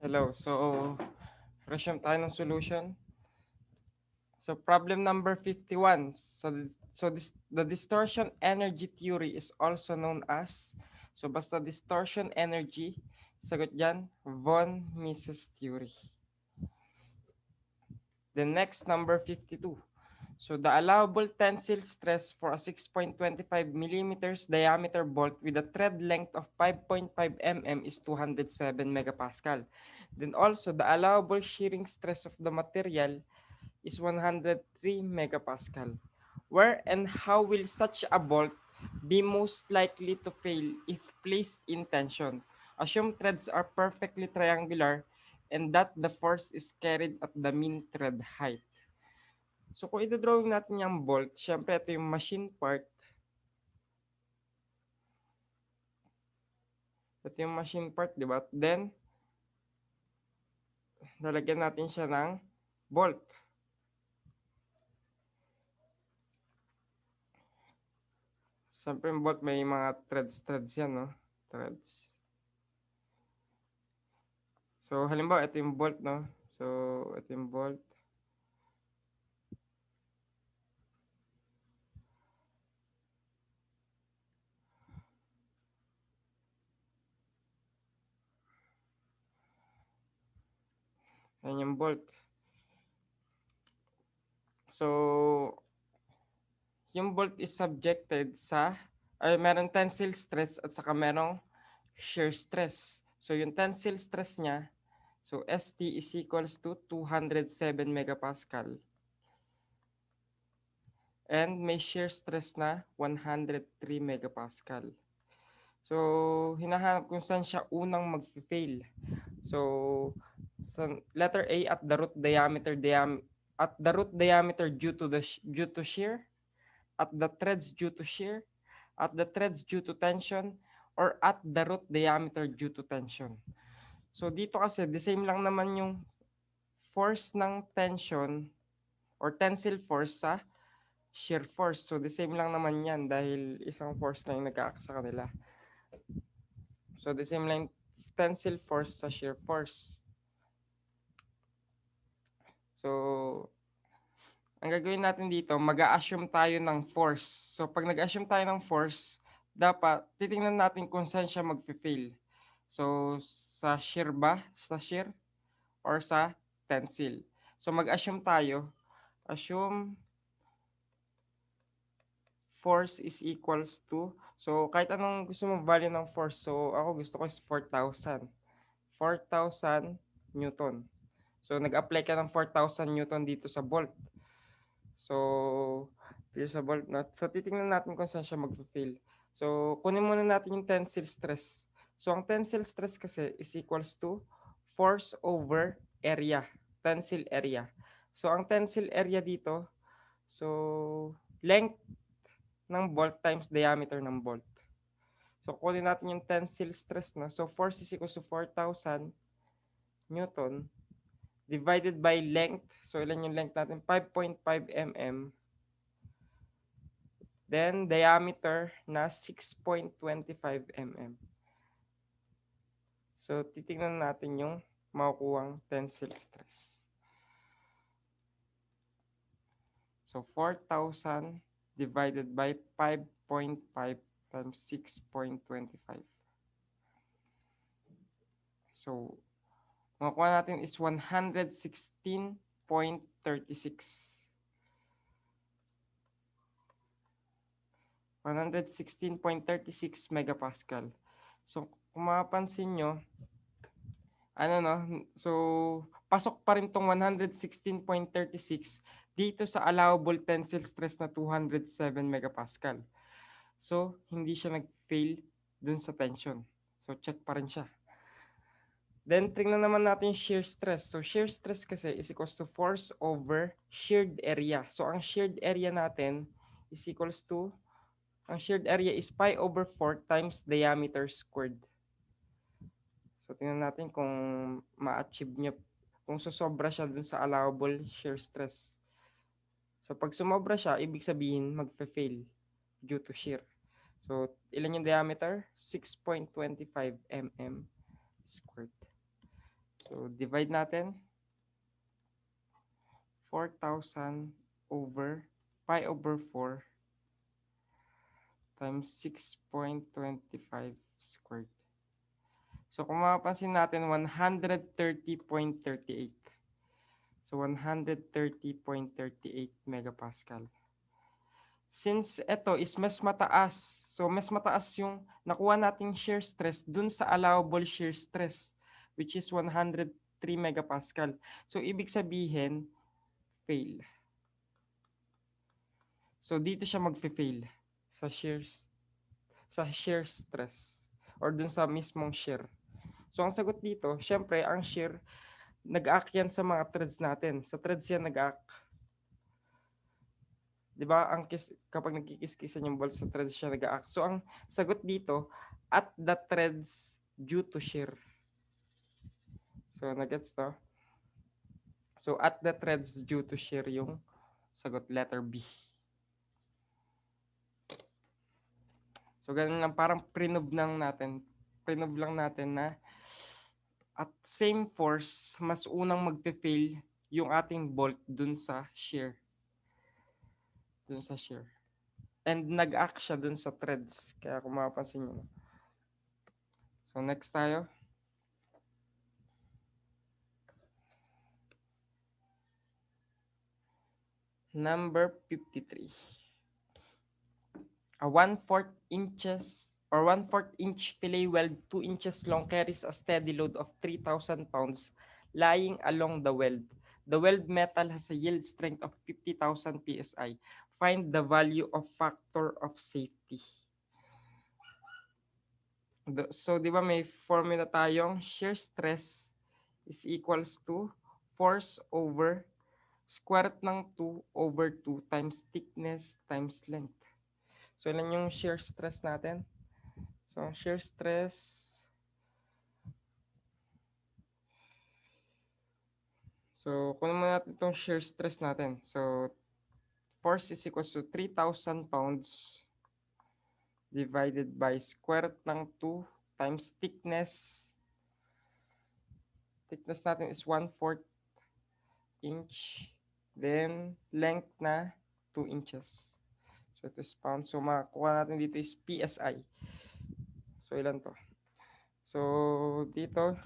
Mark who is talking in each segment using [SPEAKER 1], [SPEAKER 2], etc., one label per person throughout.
[SPEAKER 1] Hello. So, resume tayo ng solution. So, problem number 51. The distortion energy theory is also known as, so basta distortion energy, sagot dyan, von Mises theory. The next, number 52. So, the allowable tensile stress for a 6.25 millimeters diameter bolt with a thread length of 5.5 mm is 207 megapascal. Then also, the allowable shearing stress of the material is 103 megapascal. Where and how will such a bolt be most likely to fail if placed in tension? Assume threads are perfectly triangular and that the force is carried at the mean thread height. So kung i-drawing natin yung bolt, syempre ito yung machine part. Ito yung machine part, di ba? Then, lalagyan natin siya ng bolt. Syempre yung bolt may mga threads yan, no? Threads. So, halimbawa, ito yung bolt, no? So, ito yung bolt. Ayan yung bolt. So, yung bolt is subjected sa, ay meron tensile stress at saka merong shear stress. So, yung tensile stress niya, so ST is equals to 207 megapascal. And may shear stress na 103 megapascal. So, hinahanap kung saan siya unang mag-fail. So, letter A, at the root diameter due to shear, at the threads due to shear, at the threads due to tension, or at the root diameter due to tension. So dito kasi the same lang naman yung force ng tension or tensile force sa shear force. So the same lang naman yan dahil isang force lang yung nag-act sa kanila. So the same lang tensile force sa shear force. So ang gagawin natin dito, mag-a-assume tayo ng force. So pag nag-assume tayo ng force, dapat titingnan natin kung saan siya mag-fail. So sa shear ba? Sa shear or sa tensile? So mag-assume tayo. Assume force is equals to, so kahit anong gusto mong value ng force, so ako gusto ko is 4,000. 4,000 Newton. So nag-apply ka ng 4,000 Newton dito sa bolt. So, dito sa bolt nut. So titingnan natin kung saan siya mag-fail. So kunin muna natin yung tensile stress. So ang tensile stress kasi is equals to force over area, tensile area. So ang tensile area dito, so length ng bolt times diameter ng bolt. So, kunin natin yung tensile stress. No? So, force is equals to 4,000 Newton divided by length. So, ilan yung length natin? 5.5 mm. Then, diameter na 6.25 mm. So, titingnan natin yung makukuhang tensile stress. So, 4,000 divided by 5.5 times 6.25. So, makukuha natin is 116.36. 116.36 megapascal. So, kung mapapansin nyo, ano no, so, pasok pa rin tong 116.36 dito sa allowable tensile stress na 207 megapascal. So, hindi siya nag-fail dun sa tension. So, check pa rin siya. Then, tingnan naman natin shear stress. So, shear stress kasi is equals to force over sheared area. So, ang sheared area natin is equals to, ang sheared area is pi over 4 times diameter squared. So, tingnan natin kung ma-achieve nyo, kung susobra siya dun sa allowable shear stress. So, pag sumobra siya, ibig sabihin magfe-fail due to shear. So, ilan yung diameter? 6.25 mm squared. So, divide natin 4,000 over pi over 4 times 6.25 squared. So, kung mapapansin natin, 130.38. So, 130.38 megapascal. Since ito is mas mataas, so mas mataas yung nakuha nating shear stress dun sa allowable shear stress, which is 103 megapascal. So, ibig sabihin, fail. So, dito siya magfe-fail sa shear stress or dun sa mismong shear. So, ang sagot dito, syempre, ang shear, nag-act yan sa mga threads natin. Sa threads yan nag-act. Di ba? Kapag nagkikis-kisan yung ball sa threads siya nag-act. So, ang sagot dito, at the threads due to shear. So, nagets to? So, at the threads due to shear yung sagot, letter B. So, ganun lang. Parang prenob lang natin. Prenob lang natin na at same force, mas unang magpe-fail yung ating bolt dun sa shear. Dun sa shear. And nag-act siya dun sa threads. Kaya kung mapapansin nyo. So, next tayo. Number 53. A 1/4 inches or 1/4 inch fillet weld 2 inches long carries a steady load of 3,000 pounds lying along the weld. The weld metal has a yield strength of 50,000 psi. Find the value of factor of safety. So, di ba may formula tayong shear stress is equals to force over square root ng 2 over 2 times thickness times length. So, ilan yung shear stress natin? So, shear stress. So, kunin mo natin itong shear stress natin. So, force is equals to 3,000 pounds divided by square root ng 2 times thickness. Thickness natin is 1/4 inch. Then, length na 2 inches. So, ito is pounds. So, makakuha natin dito is PSI. So, ilan to? So, dito,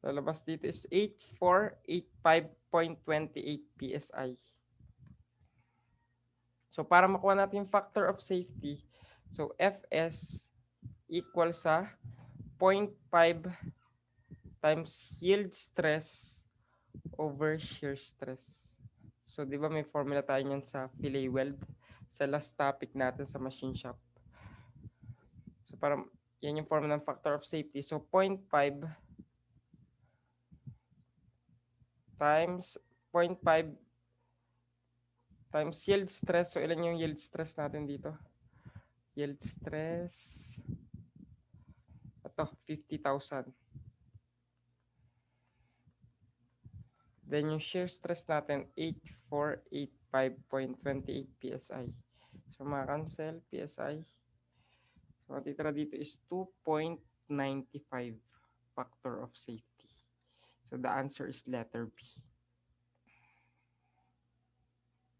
[SPEAKER 1] lalabas dito is 8485.28 PSI. So, para makuha natin yung factor of safety, so, Fs equal sa 0.5 times yield stress over shear stress. So, di ba may formula tayo niyan sa fillet weld sa last topic natin sa machine shop. So, para yan yung formula ng factor of safety. So, 0.5 times 0.5 times yield stress. So, ilan yung yield stress natin dito? Yield stress. Ito, 50,000. Then, yung shear stress natin, 8485.28 PSI. So, maka-cancel PSI. So, matitira dito is 2.95 factor of safety. So, the answer is letter B.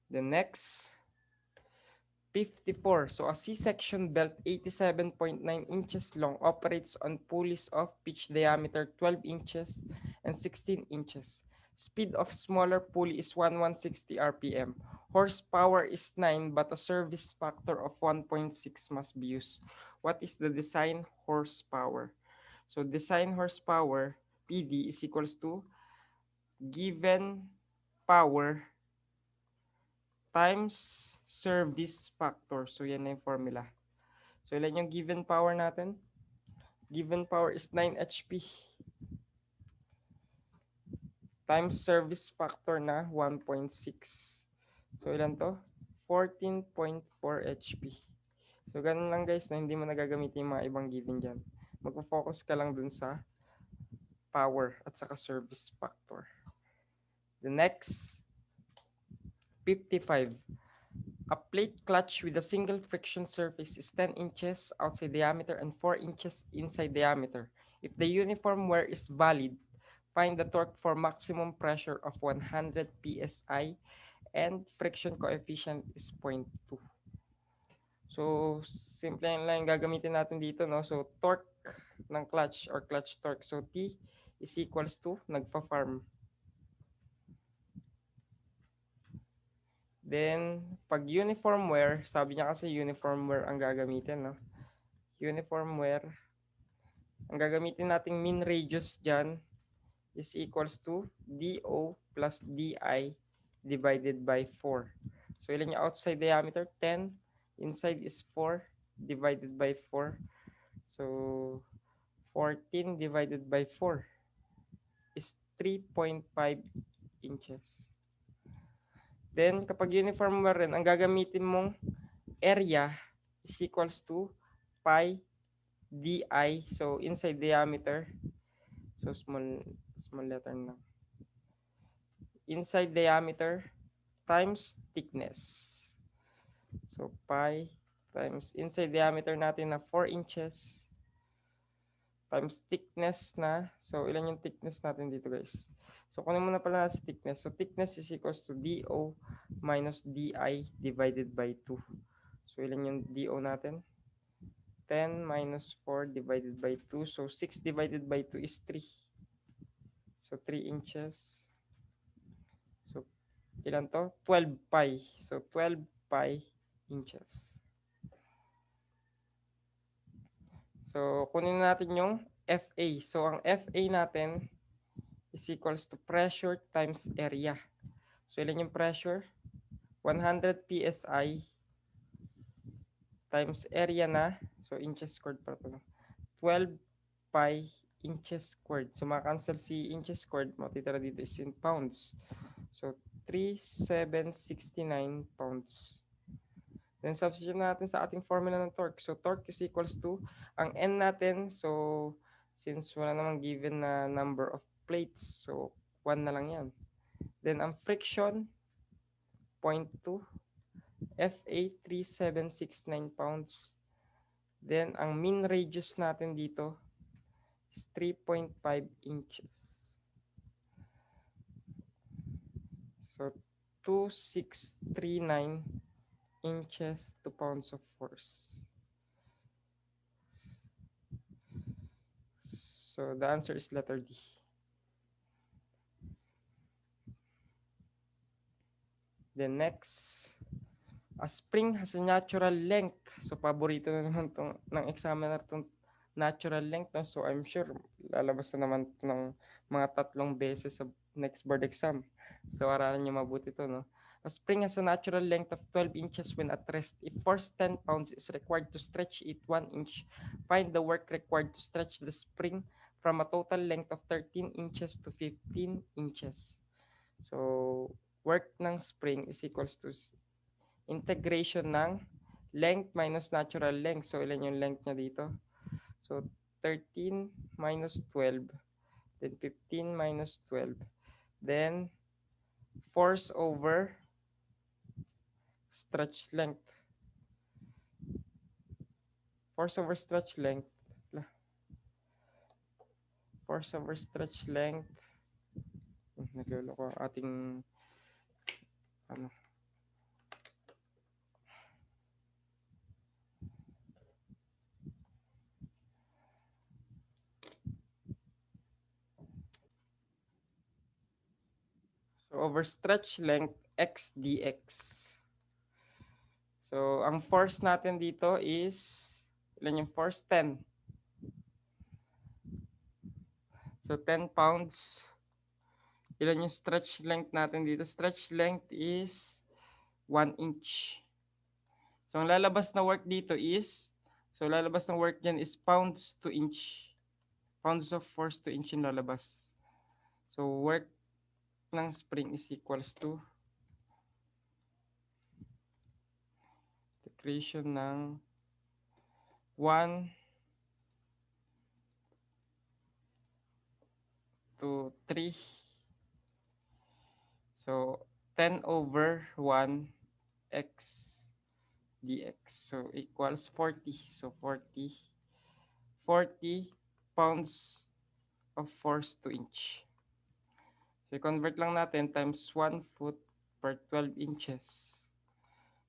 [SPEAKER 1] The next, 54. So, a C-section belt 87.9 inches long operates on pulleys of pitch diameter 12 inches and 16 inches. Speed of smaller pulley is 1160 RPM. Horsepower is 9 but a service factor of 1.6 must be used. What is the design horsepower? So, design horsepower, PD, is equals to given power times service factor. So, yan na yung formula. So, ilan yung given power natin? Given power is 9 HP. Times service factor na 1.6. So, ilan to? 14.4 HP. So, ganun lang guys na hindi mo nagagamitin yung mga ibang given dyan. Magpo-focus ka lang dun sa power at saka service factor. The next, 55. A plate clutch with a single friction surface is 10 inches outside diameter and 4 inches inside diameter. If the uniform wear is valid, Find the torque for maximum pressure of 100 psi and friction coefficient is 0.2. So, simple lang yung gagamitin natin dito, no? So, torque ng clutch or clutch torque. So, T is equals to nagpa-farm. Then, pag uniform wear, sabi niya kasi uniform wear ang gagamitin, no? Uniform wear, ang gagamitin nating mean radius dyan is equals to DO plus DI divided by 4. So, ilan yung outside diameter? 10. Inside is 4 divided by 4. So, 14 divided by 4 is 3.5 inches. Then, kapag uniform wear rin, ang gagamitin mong area is equals to pi di. So, inside diameter. So, small letter na. Inside diameter times thickness. So, pi times inside diameter natin na 4 inches times thickness na. So, ilan yung thickness natin dito, guys? So, kunin mo na pala sa thickness. So, thickness is equals to DO minus DI divided by 2. So, ilan yung DO natin? 10 minus 4 divided by 2. So, 6 divided by 2 is 3. So, 3 inches. So, ilan to? 12 pi. So, 12 pi inches. So, kunin natin yung FA. So, ang FA natin is equals to pressure times area. So, ilan yung pressure? 100 psi times area na. So, inches squared pa ito. 12 pi inches squared. So, makancel si inches squared. Matitira dito is in pounds. So, 3,769 pounds. Then, substitute natin sa ating formula ng torque. So, torque is equals to, ang N natin, so, since wala namang given na number of plates, so, 1 na lang yan. Then, ang friction, 0.2. FA, 3,769 pounds. Then, ang mean radius natin dito is 3.5 inches. So, 2,639 inches to pounds of force. So, the answer is letter D. Then next, a spring has a natural length. So, paborito na naman ng examiner itong natural length. No? So, I'm sure lalabas na naman ng mga 3 beses sa next board exam. So, aralan nyo mabuti ito. No? A spring has a natural length of 12 inches when at rest. If force 10 pounds is required to stretch it 1 inch, find the work required to stretch the spring from a total length of 13 inches to 15 inches. So, work ng spring is equals to integration ng length minus natural length. So, ilan yung length niya dito? So, 13 minus 12. Then, 15 minus 12. Then, force over stretch length. Force over stretch length. Force over stretch length. Nagluloko ating ano. So, over stretch length, x dx. So, ang force natin dito is, ilan yung force? 10. So, 10 pounds. Ilan yung stretch length natin dito? Stretch length is 1 inch. So, ang lalabas na work dito is, so lalabas na work dyan is pounds to inch. Pounds of force to inch yung lalabas. So, work ng spring is equals to creation ng 1 to 3. So, 10 over 1 x dx. So, equals 40. So, 40 pounds of force to inch. So, i-convert lang natin times 1 foot per 12 inches.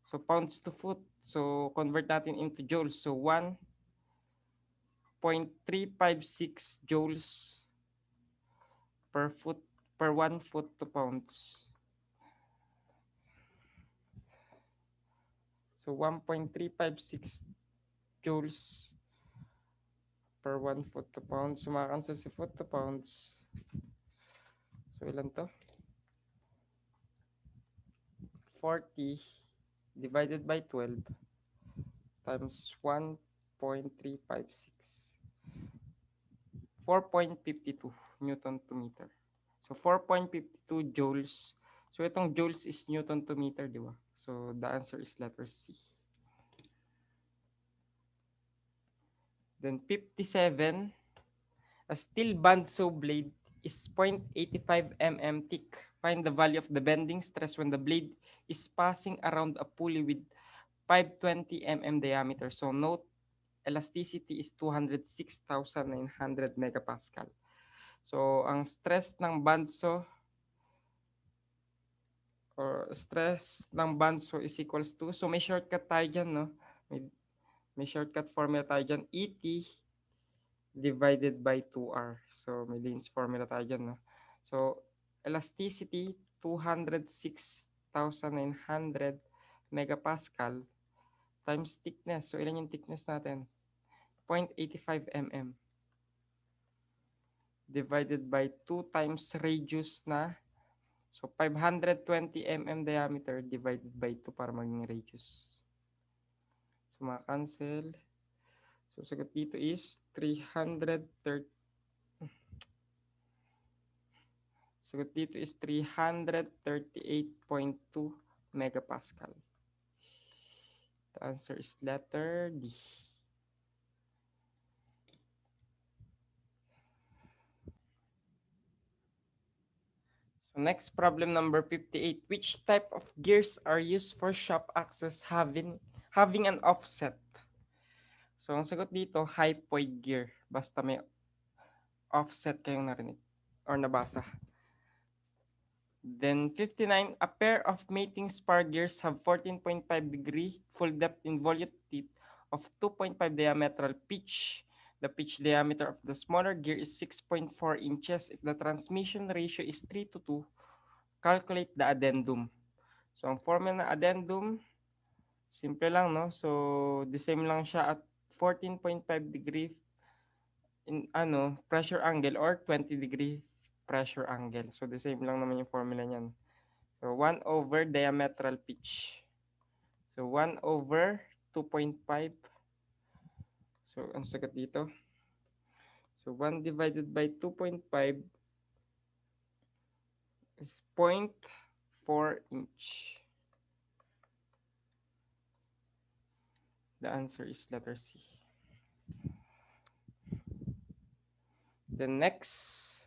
[SPEAKER 1] So, pounds to foot. So, convert natin into joules. So, 1.356 joules per foot per 1 foot to pounds. So, 1.356 joules per 1 foot to pounds. So, makakancel si foot to pounds. So, ilan to? 40 divided by 12 times 1.356. 4.52 Newton to meter. So, 4.52 joules. So, itong joules is Newton to meter, di ba? So, the answer is letter C. Then, 57. A steel bandsaw blade is 0.85 mm thick. Find the value of the bending stress when the blade is passing around a pulley with 520 mm diameter. So, note, elasticity is 206,900 megapascal. So, ang stress ng bandsaw or stress ng bandsaw is equals to, so may shortcut tayo dyan, no? May shortcut formula tayo dyan, ET divided by 2R. So, may Lenz's formula tayo dyan, no? So, elasticity, 206,900 megapascal times thickness. So, ilan yung thickness natin? 0.85 mm divided by 2 times radius na. So, 520 mm diameter divided by 2 para maging radius. So, cancel. So, sagot dito is 330. Sagot dito is 338.2 megapascal. The answer is letter D. So, next problem number 58. Which type of gears are used for shaft axis having an offset? So, ang sagot dito, hypoid gear. Basta may offset kayong narinig or nabasa. Then 59, a pair of mating spar gears have 14.5 degree full depth involute teeth of 2.5 diametral pitch. The pitch diameter of the smaller gear is 6.4 inches. If the transmission ratio is 3 to 2, calculate the addendum. So, ang formula ng addendum, simple lang, no? So, the same lang siya at 14.5 degree in pressure angle or 20 degree pressure angle. So, the same lang naman yung formula niyan. So, 1 over diametral pitch. So, 1 over 2.5. So, ang sagot dito. So, 1 divided by 2.5 is 0.4 inch. The answer is letter C. The next,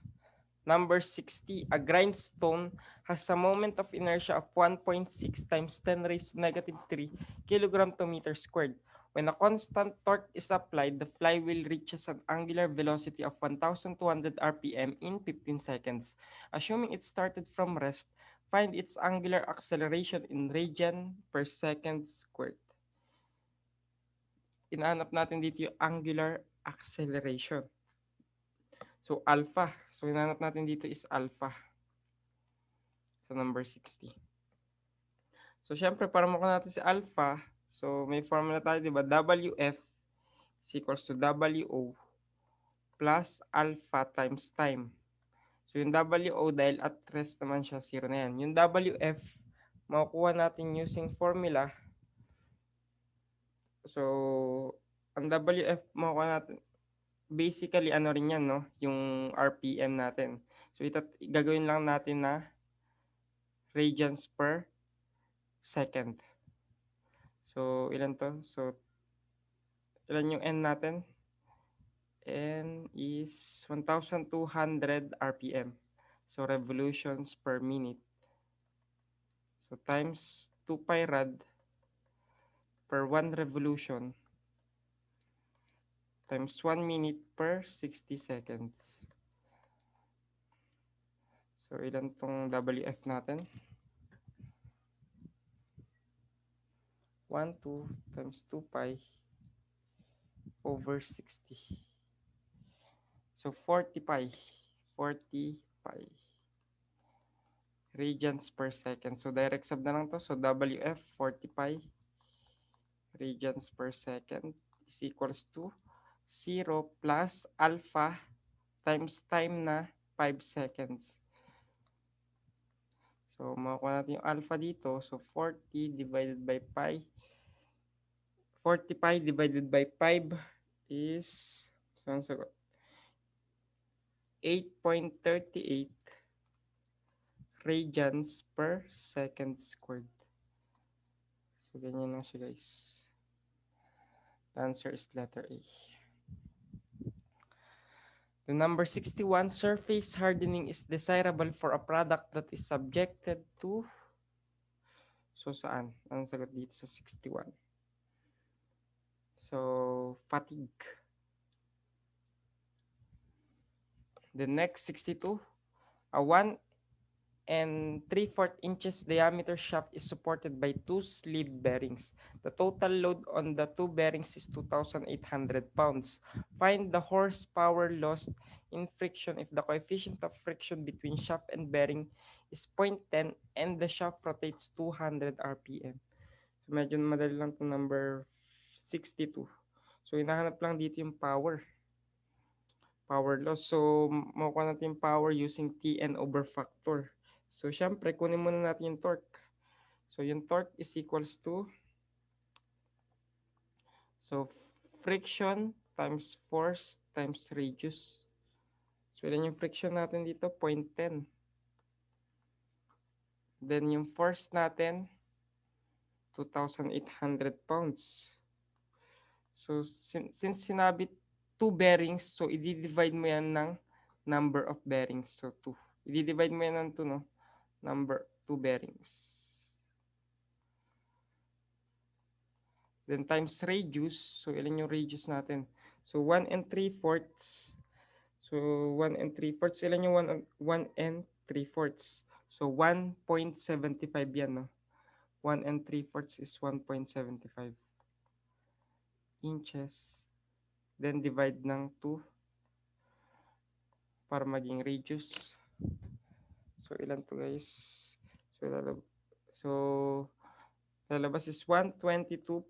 [SPEAKER 1] number 60, a grindstone has a moment of inertia of 1.6 times 10 raised to negative 3 kilogram to meter squared. When a constant torque is applied, the flywheel reaches an angular velocity of 1,200 RPM in 15 seconds. Assuming it started from rest, find its angular acceleration in radian per second squared. Inaanap natin dito yung angular acceleration. So, alpha. So, inaanap natin dito is alpha. Sa number 60. So, syempre, para makuha natin si alpha, so, may formula tayo, di ba? WF is equals to WO plus alpha times time. So, yung WO, dahil at rest naman siya, 0 na yan. Yung WF, makukuha natin using formula. So, ang WF, makukuha natin, basically, ano rin yan, no? Yung RPM natin. So, gagawin lang natin na radians per second. So, ilan to? So, ilan yung N natin? N is 1,200 RPM. So, revolutions per minute. So, times 2 pi rad per 1 revolution times 1 minute per 60 seconds. So, ilan tong WF natin? 1, 2 times 2 pi over 60. So, 40 pi. 40 pi radians per second. So, direct sub na lang to. So, WF 40 pi radians per second is equals to 0 plus alpha times time na 5 seconds. So, makuha natin yung alpha dito. So, 40 divided by pi. 40 pi divided by 5 is, so, 8.38 radians per second squared. So, ganyan lang siya, guys. The answer is letter A. The number 61, surface hardening is desirable for a product that is subjected to, so saan? Ang sagot dito sa 61. So, fatigue. The next 62, a 1 and 3/4 inches diameter shaft is supported by 2 sleeve bearings. The total load on the 2 bearings is 2,800 pounds. Find the horsepower lost in friction if the coefficient of friction between shaft and bearing is 0.10 and the shaft rotates 200 RPM. So medyo madali lang itong number 62. So hinahanap lang dito yung power loss. So makukuha natin yung power using Tn over factor. So, syempre, kunin muna natin yung torque. So, yung torque is equals to, so, friction times force times radius. So, ilan yung friction natin dito? 0.10. Then, yung force natin, 2,800 pounds. So, since sinabi 2 bearings, so, i-divide mo yan ng number of bearings. So, 2. I-divide mo yan ng 2, no? Number 2 bearings. Then times radius. So, ilan yung radius natin? So, 1 and 3/4. So, 1 and 3/4. Ilan yung 1 and 3/4? So, 1.75 yan, no? 1 and 3/4 is 1.75 inches. Then, divide ng 2 para maging radius. So, ilan to, guys? So, lalabas is 122.5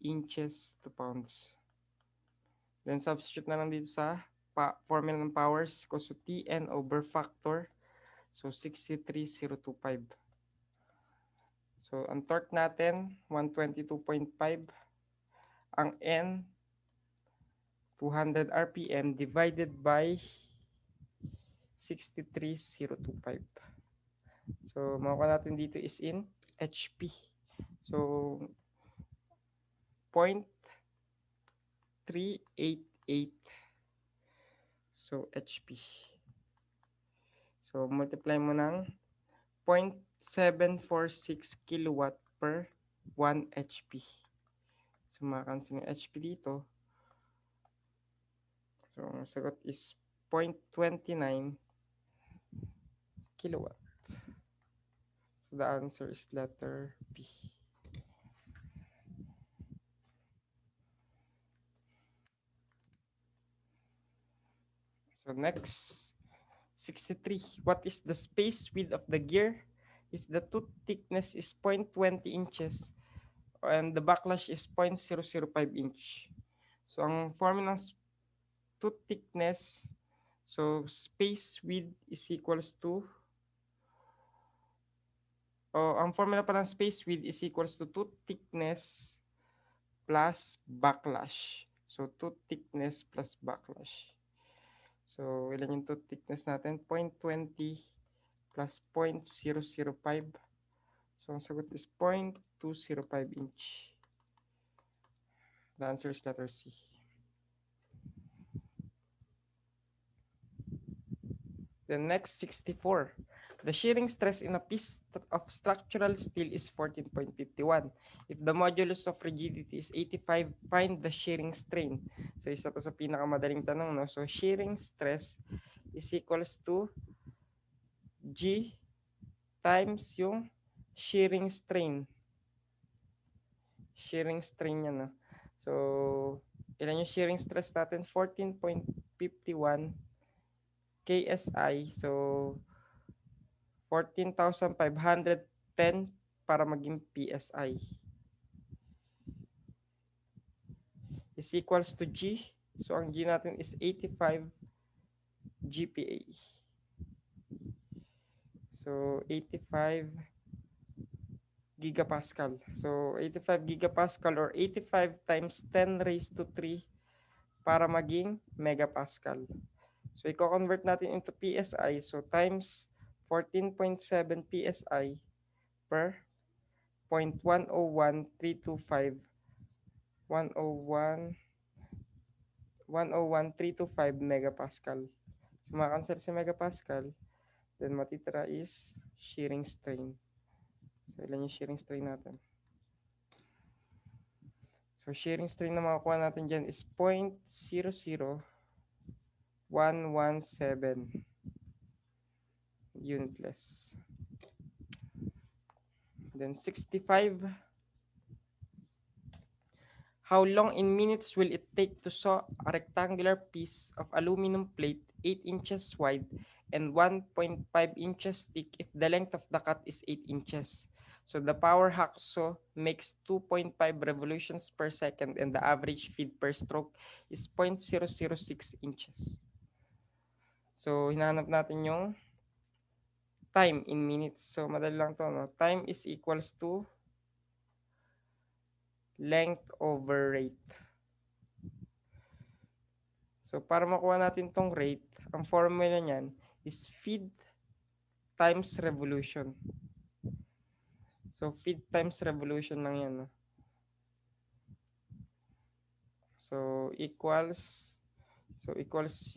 [SPEAKER 1] inches to pounds. Then, substitute na lang dito sa formula ng powers equals to Tn over factor. So, 63025. So, ang torque natin, 122.5. Ang N, 200 RPM divided by 63025. So, makuha natin dito is in HP. So, 0.388. So, HP. So, multiply mo ng 0.746 kilowatt per 1 HP. So, makakansin yung HP dito. So, ang sagot is 0.29 kilowatt. So, the answer is letter B. So, next, 63. What is the space width of the gear if the tooth thickness is 0.20 inches and the backlash is 0.005 inch? So, ang formula ng tooth thickness, so space width is equals to, ang formula pa ng space width is equals to tooth thickness plus backlash. So, tooth thickness plus backlash. So, ilan yung tooth thickness natin? 0.20 plus 0.005. So, ang sagot is 0.205 inch. The answer is letter C. The next, 64. The shearing stress in a piece of structural steel is 14.51. If the modulus of rigidity is 85, find the shearing strain. So, isa to sa pinakamadaling tanong, no? So, shearing stress is equals to G times yung shearing strain. Shearing strain yan. No? So, ilan yung shearing stress natin? 14.51 KSI. So, 14,510 para maging PSI is equals to G. So, ang G natin is 85 GPa. So, 85 gigapascal. So, 85 gigapascal or 85 times 10 raised to 3 para maging megapascal. So, i-convert natin into PSI. So, times 14.7 PSI per 0.101325 101,325 megapascal. So, makancel si megapascal. Then, matitira is shearing strain. So, ilan yung shearing strain natin? So, shearing strain na makakuha natin dyan is 0.00117 unitless. Then, 65. How long in minutes will it take to saw a rectangular piece of aluminum plate 8 inches wide and 1.5 inches thick if the length of the cut is 8 inches? So the power hacksaw makes 2.5 revolutions per second and the average feed per stroke is 0.006 inches. So hinahanap natin yung time in minutes. So madali lang to, no? Time is equals to length over rate. So, para makuha natin tong rate, ang formula niyan is feed times revolution. So, feed times revolution lang yan. No? So, equals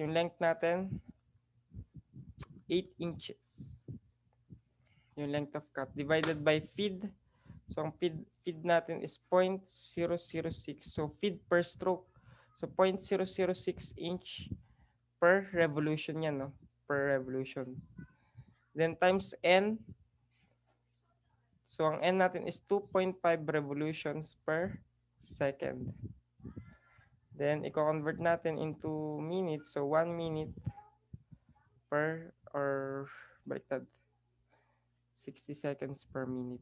[SPEAKER 1] yung length natin, 8 inches. Yung length of cut divided by feed. So, ang feed natin is 0.006. So, feed per stroke. So, 0.006 inch per revolution yan, no? Per revolution. Then times N. So, ang N natin is 2.5 revolutions per second. Then, i-convert natin into minutes. So, 1 minute per, or baliktad, 60 seconds per minute.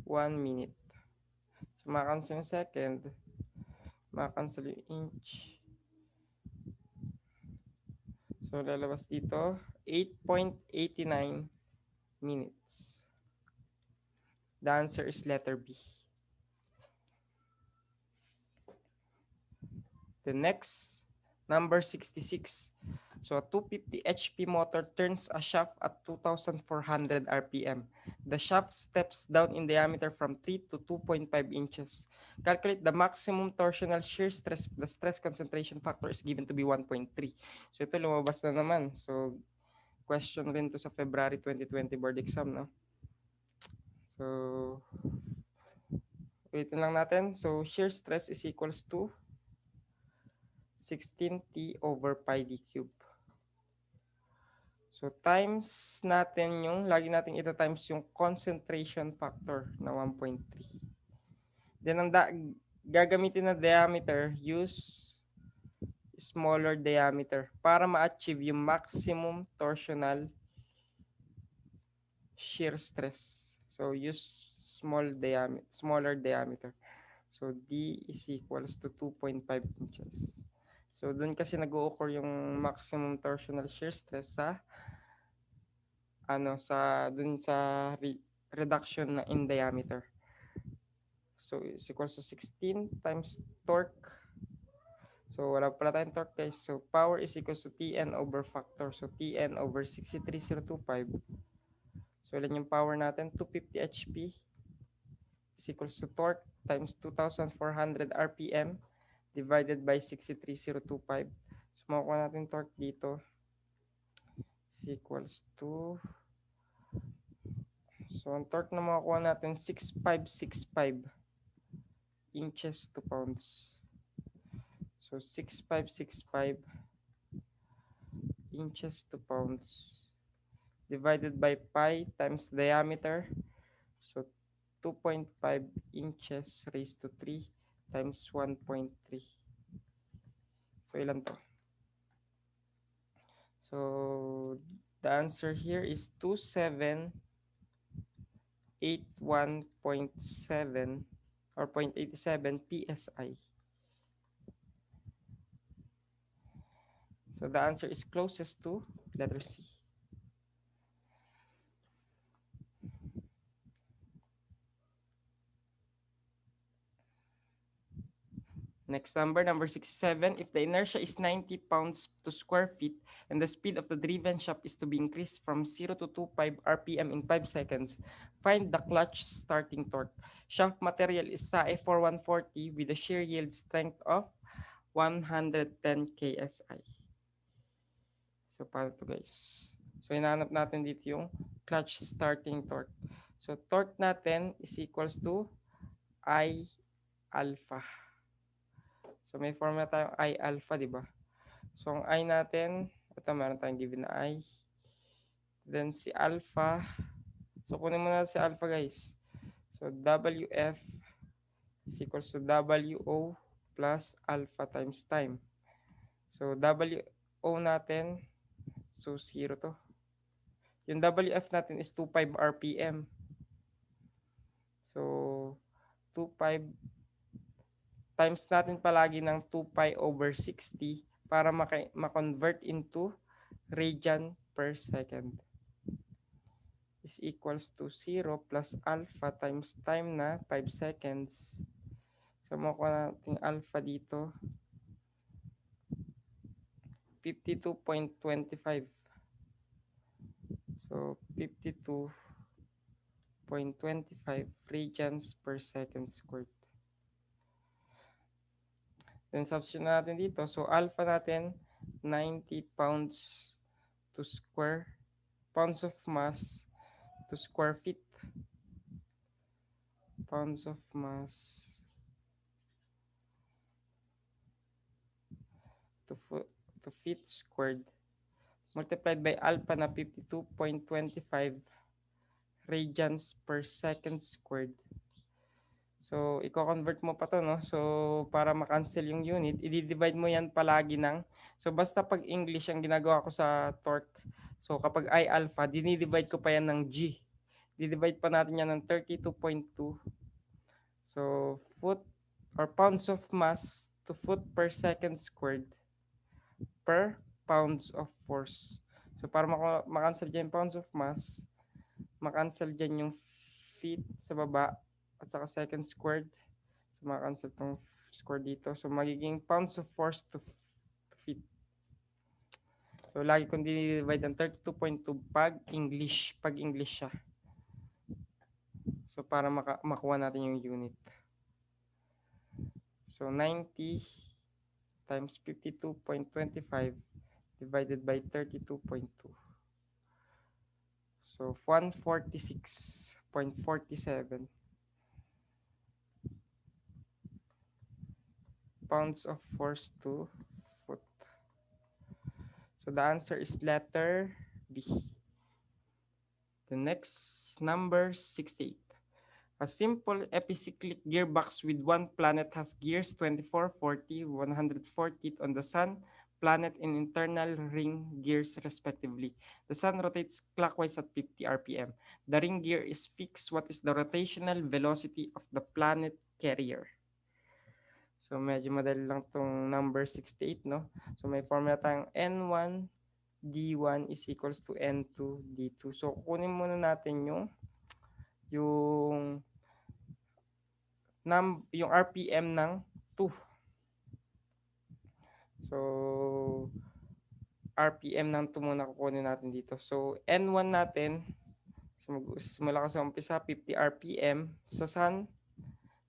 [SPEAKER 1] 1 minute. So, makancel yung second. Makancel yung inch. So, lalabas dito, 8.89 minutes. The answer is letter B. The next, number 66. So, a 250 HP motor turns a shaft at 2,400 RPM. The shaft steps down in diameter from 3 to 2.5 inches. Calculate the maximum torsional shear stress. The stress concentration factor is given to be 1.3. So, ito lumabas na naman. So, question rin to sa February 2020 board exam, no? So, ulitin lang natin. So, shear stress is equals to 16T over pi d cube. So, times natin yung, lagi natin ito times yung concentration factor na 1.3. Then, ang gagamitin na diameter, use smaller diameter para ma-achieve yung maximum torsional shear stress. So, use smaller diameter. So, D is equals to 2.5 inches. So, dun kasi nag-o-occur yung maximum torsional shear stress sa dun sa reduction na in diameter. So, is equals to 16 times torque. So, wala pala tayong torque, guys. So, power is equals to Tn over factor. So, Tn over 63025. So, ilan yung power natin? 250 HP is equals to torque times 2,400 RPM divided by 63025. So, makukuha natin torque dito is equals to, so, ang torque na makukuha natin, 6565 inches to pounds. So, So 6565 inches to pounds divided by pi times diameter. So 2.5 inches raised to 3 times 1.3. So ilan to? So the answer here is 2781.7 or 0.87 psi. So the answer is closest to letter C. Next number 67. If the inertia is 90 pounds to square feet and the speed of the driven shaft is to be increased from 0 to 25 RPM in 5 seconds, find the clutch starting torque. Shaft material is SAE 4140 with a shear yield strength of 110 KSI. So, paano to guys? So, hinahanap natin dito yung clutch starting torque. So, torque natin is equals to I alpha. So, may formula tayong I alpha, di ba? So, ang I natin, ito meron tayong given na I. Then, si alpha. So, kunin mo na si alpha, guys. So, WF is equals to WO plus alpha times time. So, WO natin, so 0 to. Yung WF natin is 25 RPM. So, 25 times natin palagi ng 2 pi over 60 para ma-convert into radian per second is equals to 0 plus alpha times time na 5 seconds. So, makuha natin alpha dito, 52.25. So, 52.25 radians per second squared. Then, substitute natin dito. So, alpha natin, 90 pounds to square, pounds of mass to square feet. Pounds of mass to feet squared multiplied by alpha na 52.25 radians per second squared. So, i-convert mo pa to, no? So, para ma-cancel yung unit, i-divide mo yan palagi ng, so basta pag English ang ginagawa ko sa torque, so kapag I alpha, dinidivide ko pa yan ng G. Didivide pa natin yan ng 32.2. So, foot or pounds of mass to foot per second squared per pounds of force. So, para makancel dyan yung pounds of mass, makancel dyan yung feet sa baba at saka second squared. So, makancel itong square dito. So, magiging pounds of force to feet. So, lagi kong dinidivide ng 32.2 pag English siya. So, para makuha natin yung unit. So, 90 times 52.25 divided by 32.2. So, 146.47 pounds of force to foot. So, the answer is letter B. The next, number 68. A simple epicyclic gearbox with one planet has gears 24, 40, 140 on the sun, planet, and internal ring gears respectively. The sun rotates clockwise at 50 RPM. The ring gear is fixed. What is the rotational velocity of the planet carrier? So, medyo madali lang tong number 68, no? So, may formula tayong N1 D1 is equals to N2 D2. So, kunin muna natin yung RPM ng 2. So, RPM ng 2 muna kukunin natin dito. So, N1 natin, so simula ko sa umpisa, 50 RPM sa sun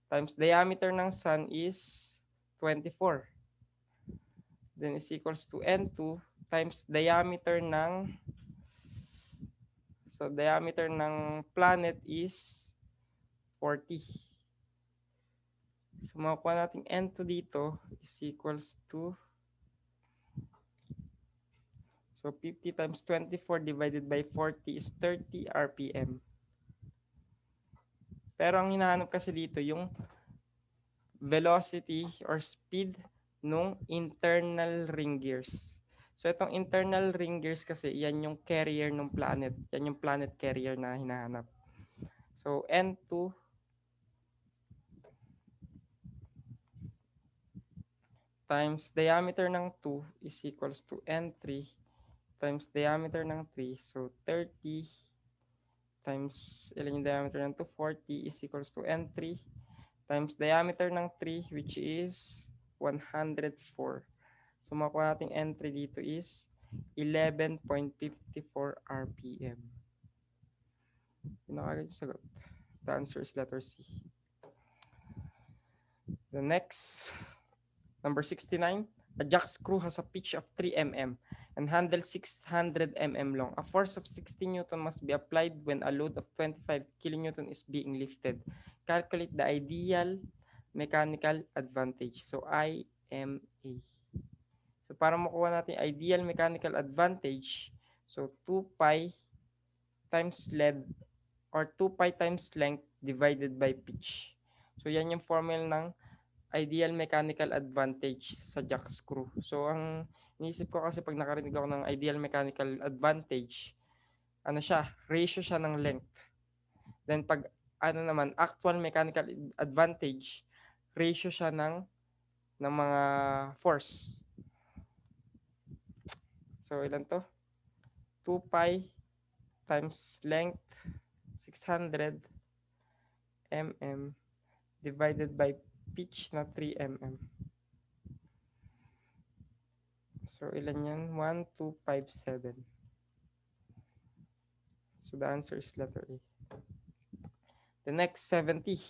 [SPEAKER 1] times diameter ng sun is 24. Then is equals to N2 times diameter ng planet is 40. So makukuha natin N2 dito is equals to, so 50 times 24 divided by 40 is 30 RPM. Pero ang hinahanap kasi dito yung velocity or speed nung internal ring gears. So itong internal ring gears kasi yan yung carrier ng planet. Yan yung planet carrier na hinahanap. So N2 times diameter ng 2 is equals to N3 times diameter ng 3. So 30 times ilan yung diameter ng 2? 40 is equals to N3 times diameter ng 3 which is 104. So makuha nating N3 dito is 11.54 RPM. Yun ang agad yung sagot. The answer is letter C. The next, number 69. A jack screw has a pitch of 3 mm and handle 600 mm long. A force of 60 Newton must be applied when a load of 25 kilonewton is being lifted. Calculate the ideal mechanical advantage. So IMA. So para makuha natin ideal mechanical advantage, so 2 pi times lead or 2 pi times length divided by pitch. So yan yung formula ng ideal mechanical advantage sa jack screw. So ang iniisip ko kasi pag nakarinig ako ng ideal mechanical advantage, ano siya, ratio siya ng length. Then pag ano naman, actual mechanical advantage, ratio siya ng mga force. So ilan to? 2 pi times length 600 mm divided by pitch na 3 mm. So ilan yan? 1, 2, 5, 7. So the answer is letter A. The next 70.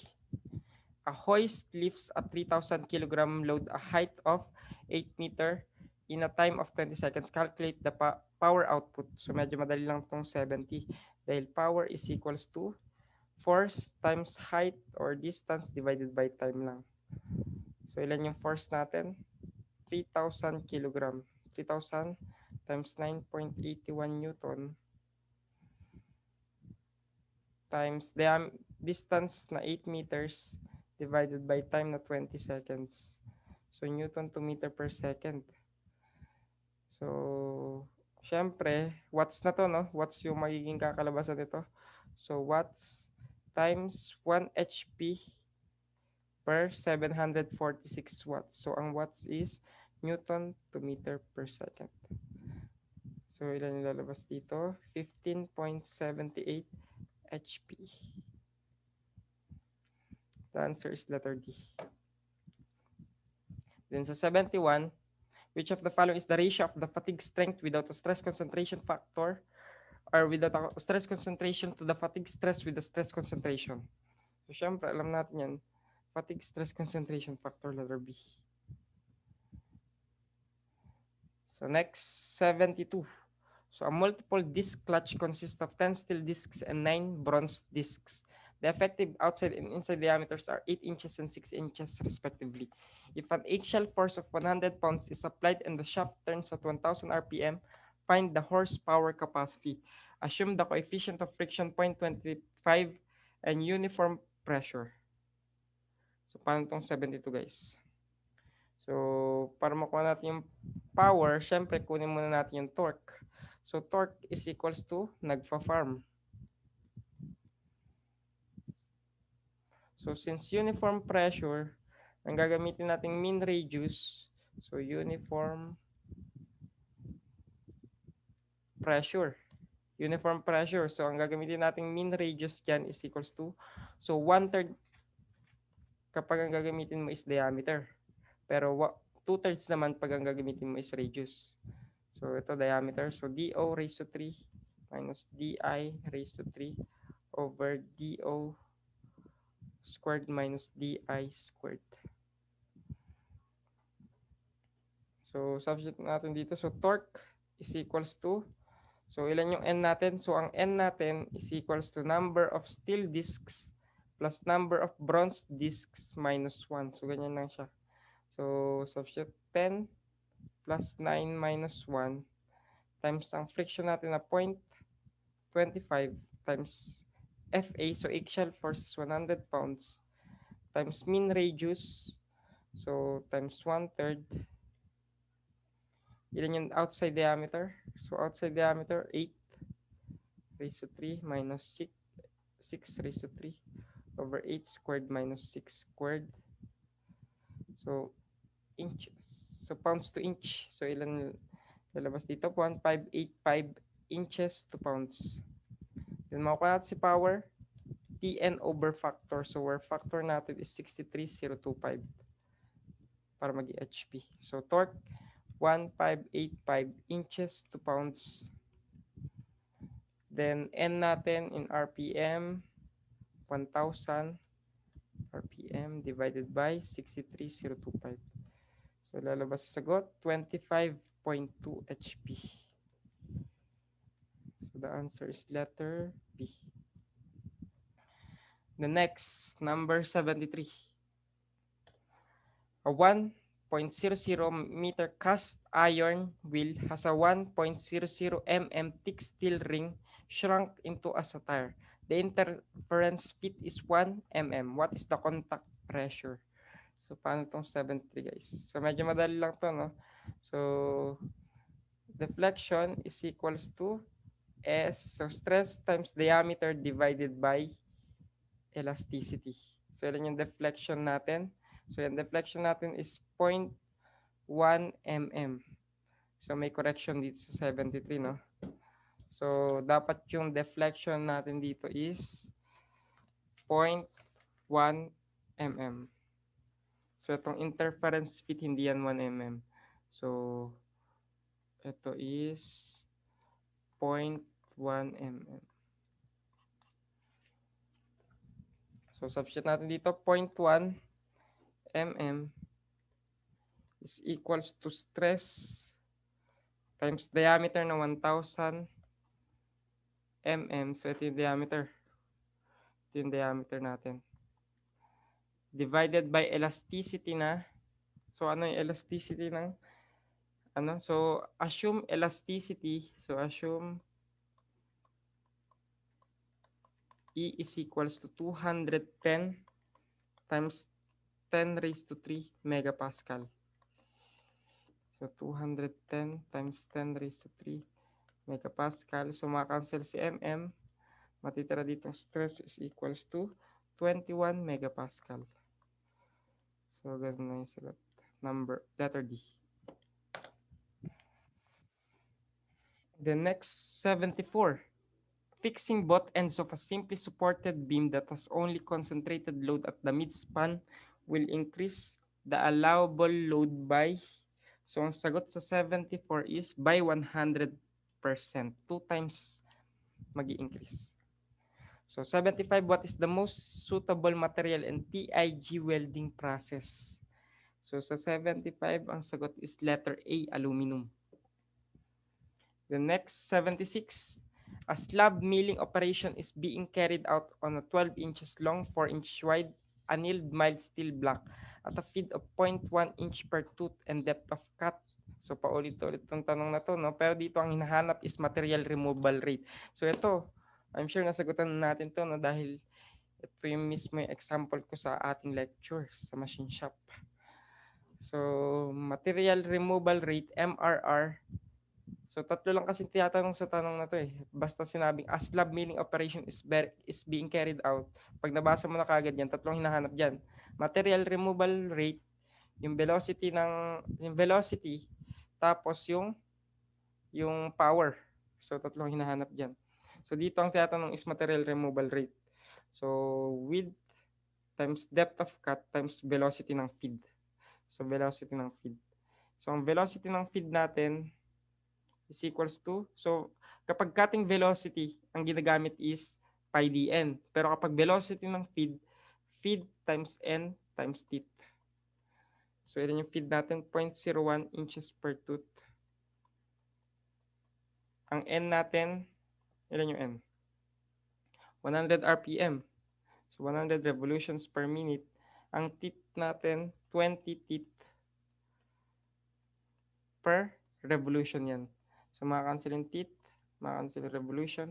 [SPEAKER 1] A hoist lifts a 3,000 kilogram load a height of 8 meter in a time of 20 seconds. Calculate the power output. So medyo madali lang tong 70 dahil power is equals to force times height or distance divided by time lang. So ilan yung force natin? 3,000 kilogram. 3,000 times 9.81 Newton times distance na 8 meters divided by time na 20 seconds. So, Newton to meter per second. So, syempre, watts na to, no? Watts yung magiging kakalabasan nito. So, watts times 1 HP per 746 watts. So, ang watts is Newton to meter per second. So, ilan yung lalabas dito? 15.78 HP. The answer is letter D. Then sa 71, which of the following is the ratio of the fatigue strength without a stress concentration factor or without a stress concentration to the fatigue stress with the stress concentration? So, syempre, alam natin yan. Fatigue stress concentration factor, letter B. So, next, 72. So, a multiple disc clutch consists of 10 steel discs and 9 bronze discs. The effective outside and inside diameters are 8 inches and 6 inches respectively. If an axial force of 100 pounds is applied and the shaft turns at 1,000 RPM, find the horsepower capacity. Assume the coefficient of friction 0.25 and uniform pressure. So, paano itong 72 guys? So, para makuha natin yung power, syempre kunin muna natin yung torque. So, torque is equals to nagfa-farm. So, since uniform pressure, ang gagamitin nating mean radius, so uniform pressure. Uniform pressure. So, ang gagamitin nating mean radius dyan is equals to, so 1/3 kapag ang gagamitin mo is diameter. Pero 2/3 naman pag ang gagamitin mo is radius. So, ito diameter. So, DO raised to 3 minus DI raised to 3 over DO squared minus DI squared. So, substitute natin dito. So, torque is equals to, so ilan yung N natin? So, ang N natin is equals to number of steel discs plus number of bronze discs minus 1. So, ganyan lang siya. So, substitute 10 plus 9 minus 1 times ang friction natin na 0.25 times FA. So, axial force is 100 pounds times mean radius. So, times 1/3. Ilan yung outside diameter? So, outside diameter, 8 raised to 3 minus 6 raised to 3 over 8 squared minus 6 squared. So, inches. So, pounds to inch. So, ilan lalabas dito? 1585 inches to pounds. Then, makukuha natin si power, Tn over factor. So, where factor natin is 63025 para maging HP. So, torque, 1585 inches to pounds. Then, N natin in RPM, 1,000 RPM divided by 63025. So, lalabas sa sagot, 25.2 HP. So, the answer is letter B. The next, number 73. A 1.00 meter cast iron wheel has a 1.00 mm thick steel ring shrunk into a satire. The interference fit is 1 mm. What is the contact pressure? So, paano itong 73, guys? So, medyo madali lang to, no? So, deflection is equals to S. So, stress times diameter divided by elasticity. So, yun yung deflection natin. So, yung deflection natin is 0.1 mm. So, may correction dito sa 73, no? So, dapat yung deflection natin dito is 0.1 mm. So, itong interference fit, hindi yan 1 mm. So, ito is 0.1 mm. So, substitute natin dito, 0.1 mm is equals to stress times diameter na 1,000 mm. So, ito yung diameter. Ito yung diameter natin. Divided by elasticity na. So, ano yung elasticity ng ano? So, assume elasticity. So, assume E is equals to 210 times 10 raised to 3 megapascal. So, 210 times 10 raised to 3 megapascal. So, makancel si mm. Matitira dito stress is equals to 21 megapascal. So, ganun na yung sagot. Letter D. The next, 74. Fixing both ends of a simply supported beam that has only concentrated load at the midspan will increase the allowable load by, so ang sagot sa 74 is by 100%. 2 times mag-i-increase. So 75, what is the most suitable material in TIG welding process? So sa 75, ang sagot is letter A, aluminum. The next, 76. A slab milling operation is being carried out on a 12 inches long, 4 inch wide, annealed mild steel block at a feed of 0.1 inch per tooth and depth of cut. So paulit-ulit itong tanong na to, no? Pero dito ang hinahanap is material removal rate. So ito, I'm sure nasagutan natin to, no? Dahil ito yung mismo yung example ko sa ating lecture sa machine shop. So, material removal rate, MRR. So, tatlo lang kasi tinatanong sa tanong na to eh. Basta sinabing, a slab milling operation is being carried out. Pag nabasa mo na kagad yan, tatlong hinahanap dyan. Material removal rate, yung velocity, tapos yung power. So, tatlong hinahanap dyan. So, dito ang tinatanong is material removal rate. So, width times depth of cut times velocity ng feed. So, velocity ng feed. So, ang velocity ng feed natin is equals to, so, kapag cutting velocity, ang ginagamit is pi dn. Pero kapag velocity ng feed times n times teeth. So, yun yung feed natin, 0.01 inches per tooth. Ang n natin, ilan yung n? 100 RPM. So 100 revolutions per minute. Ang teeth natin, 20 teeth per revolution yan. So makakancel yung teeth, makakancel yung revolution,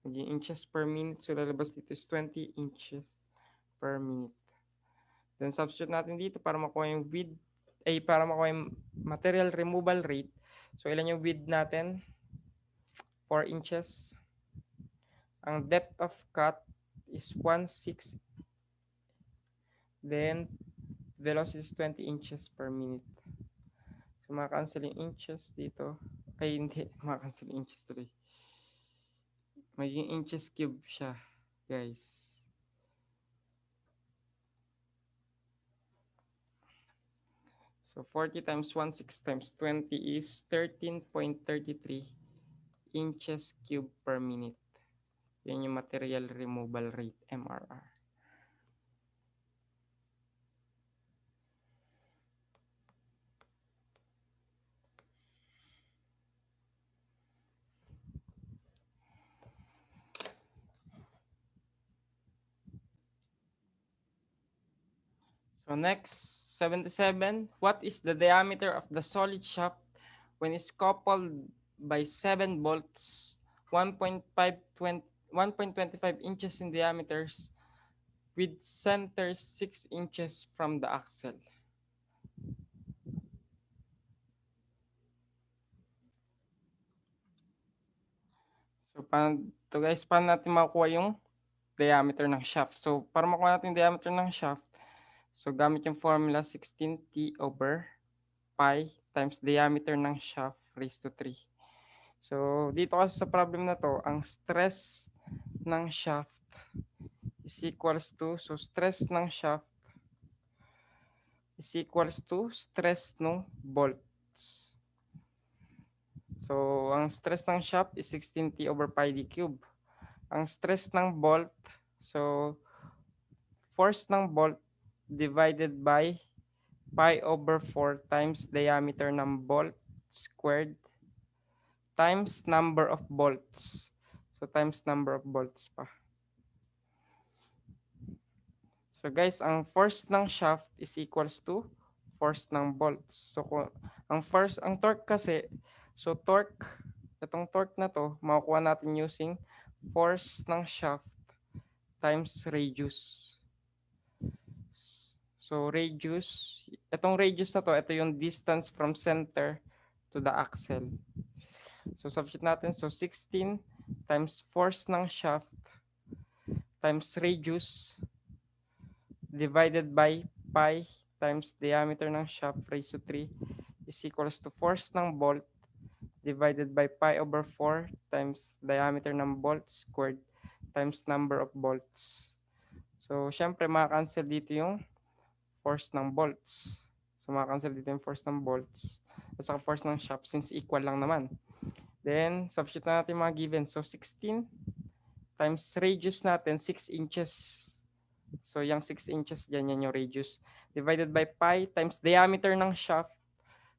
[SPEAKER 1] maging inches per minute. So lalabas dito is 20 inches per minute. Then substitute natin dito para makuha yung width, para makuha yung material removal rate. So ilan yung width natin? 4 inches. Ang depth of cut is 1/6. Then velocity is 20 inches per minute. So makakancel yung inches dito. Ay hindi, makakancel yung inches tuloy. Magiging inches cube siya, guys. So 40 times 1/6 times 20 is 13.33 inches cube per minute. Yan yung material removal rate, MRR. So next, 77. What is the diameter of the solid shaft when it's coupled by 7 bolts, 1.25 inches in diameters with center 6 inches from the axle? So paano to guys, paano natin makuha yung diameter ng shaft? So para makuha natin yung diameter ng shaft, so gamit yung formula 16t over pi times diameter ng shaft raised to 3. So dito kasi sa problem na to, ang stress ng shaft is equals to, so stress ng shaft is equals to stress ng bolts. So ang stress ng shaft is 16t over pi d cube. Ang stress ng bolt, so force ng bolt divided by pi over 4 times diameter ng bolt squared times number of bolts. So times number of bolts pa. So guys, ang force ng shaft is equals to force ng bolts. So ang torque kasi, so torque, itong torque na to, makukuha natin using force ng shaft times radius. So radius, itong radius na to, ito yung distance from center to the axle. So substitute natin, so 16 times force ng shaft times radius divided by pi times diameter ng shaft raised to 3 is equals to force ng bolt divided by pi over 4 times diameter ng bolt squared times number of bolts. So, syempre, makakancel dito yung force ng bolts. So, makakancel dito yung force ng bolts at saka force ng shaft since equal lang naman. Then, substitute na natin mga given. So, 16 times radius natin, 6 inches. So, yung 6 inches dyan, yan yung radius. Divided by pi times diameter ng shaft.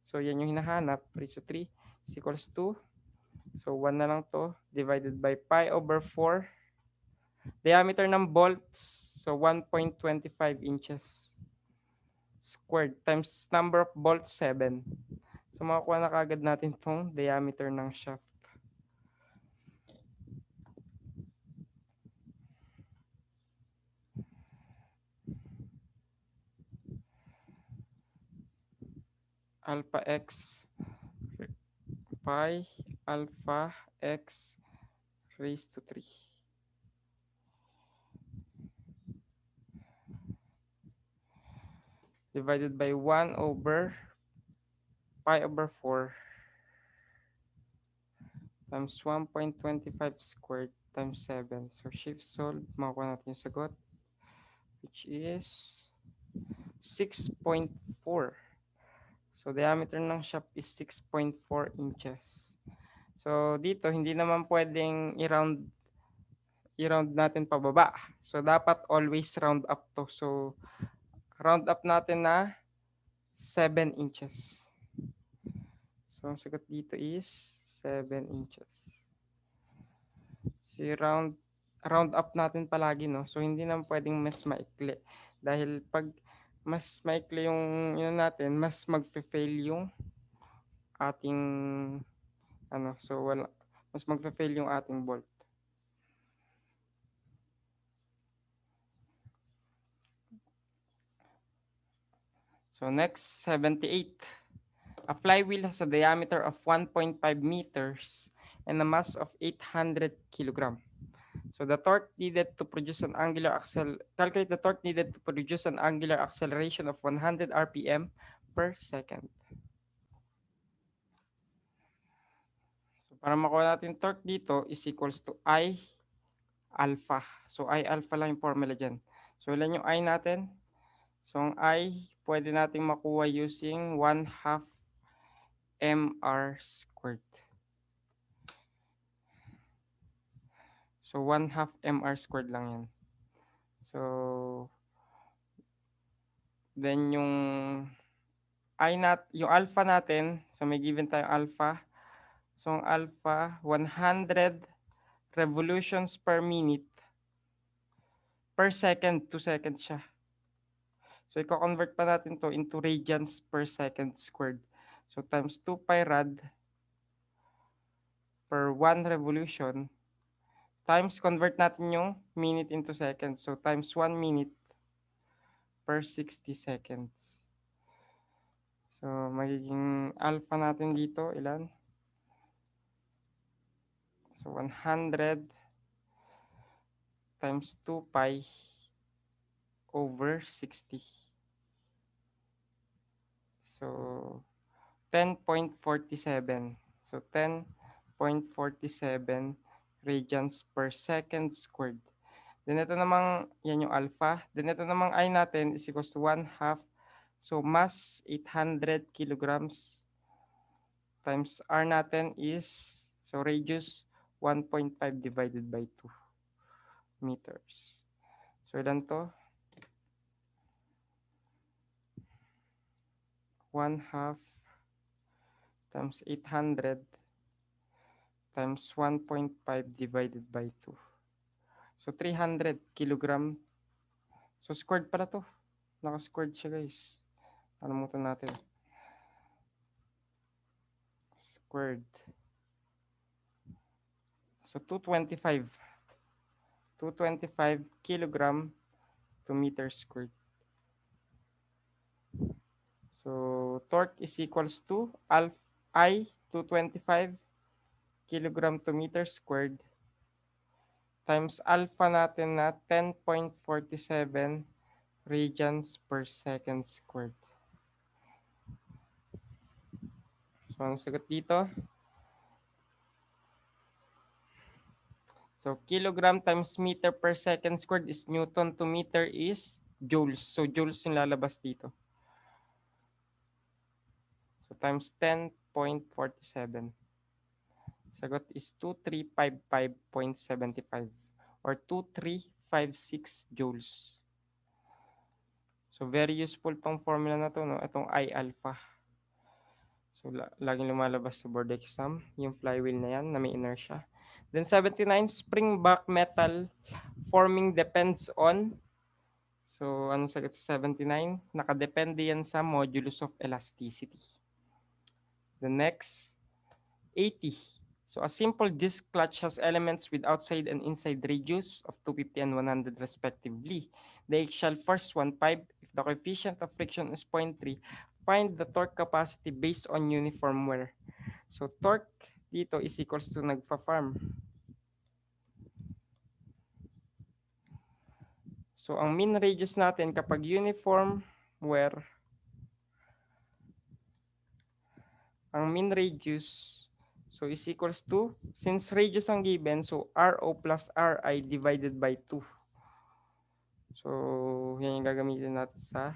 [SPEAKER 1] So, yan yung hinahanap. Raised to 3 is equals to, so 1 na lang to, divided by pi over 4. Diameter ng bolts, so 1.25 inches squared times number of bolts, 7. So, makakuha na kagad natin itong diameter ng shaft. Alpha x pi alpha x raised to 3. Divided by 1 over pi over 4 times 1.25 squared times 7. So shift solve, makuha natin yung sagot, which is 6.4. So diameter ng shaft is 6.4 inches. So dito, hindi naman pwedeng i-round natin pababa. So dapat always round up to. So round up natin na 7 inches. So ang sagot dito is 7 inches. Si round round up natin palagi, no? So, hindi naman pwedeng mas maikli. Dahil pag mas maikli yung yun natin, mas magfe-fail yung ating ano, so wala, mas magfe-fail yung ating bolt. So next, 78. A flywheel has a diameter of 1.5 meters and a mass of 800 kilogram. So the torque needed to produce an angular calculate the torque needed to produce an angular acceleration of 100 RPM per second. So para makuha natin torque dito is equals to I alpha. So I alpha lang yung formula dyan. So ilan yung I natin? So ang I pwede nating makuha using 1/2 mr squared. So 1/2 mr squared lang yan. So then yung yung alpha natin, so may given tayong alpha. So ang alpha 100 revolutions per minute per second, 2 seconds siya. So i-convert pa natin to into radians per second squared. So times 2 pi rad per 1 revolution times convert natin yung minute into seconds. So times 1 minute per 60 seconds. So magiging alpha natin dito ilan? So 100 times 2 pi over 60. So 10.47. So 10.47 radians per second squared. Then ito namang, yan yung alpha. Then ito namang I natin is equals to 1/2. So mass 800 kilograms times R natin is, so radius 1.5 divided by 2 meters. So ilan to? 1/2 times 800 times 1.5 divided by 2. So 300 kilogram. So squared pala to. Naka-squared siya guys. Kalimutan natin. Squared. So 225. 225 kilogram to meter squared. So torque is equals to I 225 kilogram to meter squared times alpha natin na 10.47 radians per second squared. So ang sagot dito? So kilogram times meter per second squared is Newton to meter is joules. So joules yung lalabas dito. So times 10.47. Sagot is 2355.75 or 2356 joules. So very useful tong formula na to, no? Itong I alpha. So laging lumalabas sa board exam yung flywheel na yan na may inertia. Then 79, spring back metal forming depends on, so ano sagot sa 79? Nakadepende yan sa modulus of elasticity. The next, 80. So a simple disc clutch has elements with outside and inside radius of 250 and 100 respectively. The axial force 1.5. If the coefficient of friction is 0.3, find the torque capacity based on uniform wear. So torque dito is equals to nagpa-farm. So ang mean radius natin kapag uniform wear, ang mean radius so is equals to, since radius ang given, so RO plus RI divided by 2. So yan yung gagamitin natin sa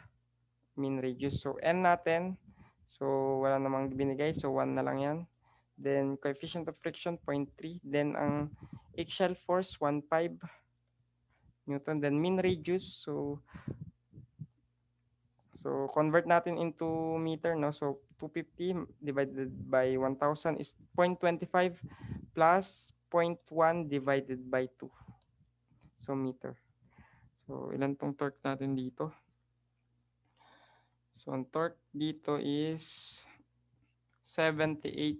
[SPEAKER 1] mean radius. So N natin, so wala namang binigay, so 1 na lang yan. Then coefficient of friction 0.3, then ang axial force 1.5 Newton, then mean radius, so convert natin into meter, no? So 250 divided by 1,000 is 0.25 plus 0.1 divided by 2. So, meter. So, ilan tong torque natin dito? So, ang torque dito is 78.75.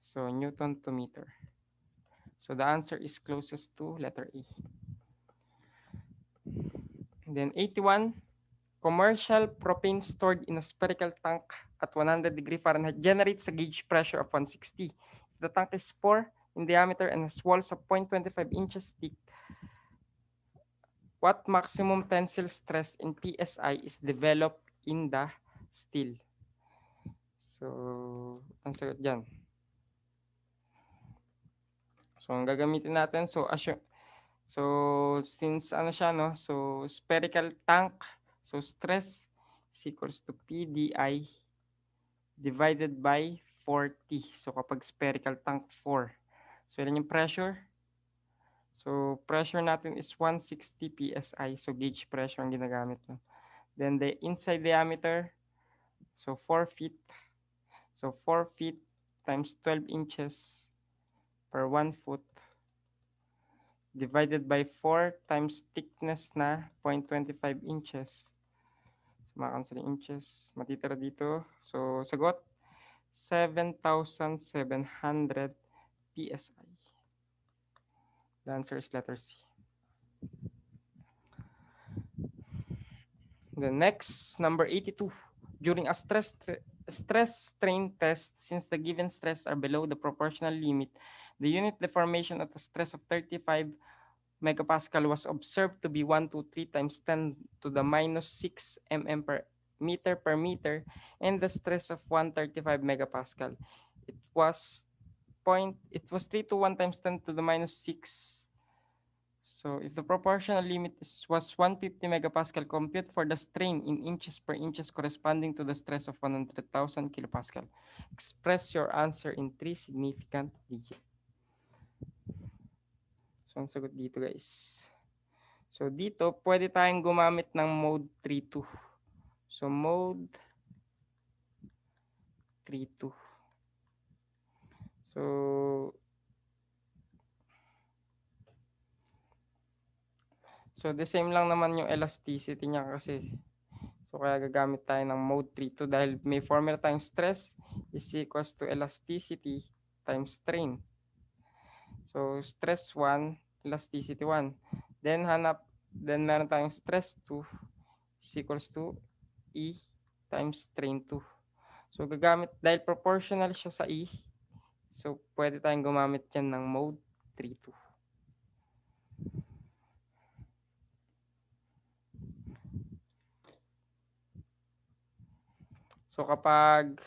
[SPEAKER 1] So, Newton to meter. So, the answer is closest to letter A. And then 81, commercial propane stored in a spherical tank at 100 degree Fahrenheit generates a gauge pressure of 160. If the tank is 4 in diameter and has walls of 0.25 inches thick, what maximum tensile stress in PSI is developed in the steel? So, ang sagot dyan. So, ang gagamitin natin, so since ano siya, no? So, spherical tank, so stress is equals to PDI divided by 40. So, kapag spherical tank, 4. So, ilan yung pressure? So, pressure natin is 160 PSI. So, gauge pressure ang ginagamit. No? Then, the inside diameter, so 4 feet. So, 4 feet times 12 inches per 1 foot divided by 4 times thickness na 0.25 inches. Makacancel yung inches. Matitira dito. So, sagot, 7,700 PSI. The answer is letter C. The next, number 82. During a stress strain test, since the given stress are below the proportional limit, the unit deformation at a stress of 35 megapascal was observed to be 123 times 10 to the minus 6 mm per meter, and the stress of 135 megapascal. It was 3 to 1 times 10 to the minus 6. So if the proportional limit was 150 megapascal, compute for the strain in inches per inches corresponding to the stress of 100,000 kilopascal. Express your answer in 3 significant digits. So ang sagot dito, guys. So dito, pwede tayong gumamit ng mode 3-2. So mode 3-2. So the same lang naman yung elasticity niya kasi. So kaya gagamit tayo ng mode 3-2 dahil may formula tayong stress is equals to elasticity times strain. So stress 1, elasticity 1. Then meron tayong stress 2 is equals to E times strain 2. So gagamit, dahil proportional siya sa E, so pwede tayong gumamit yan ng mode 3-2. So kapag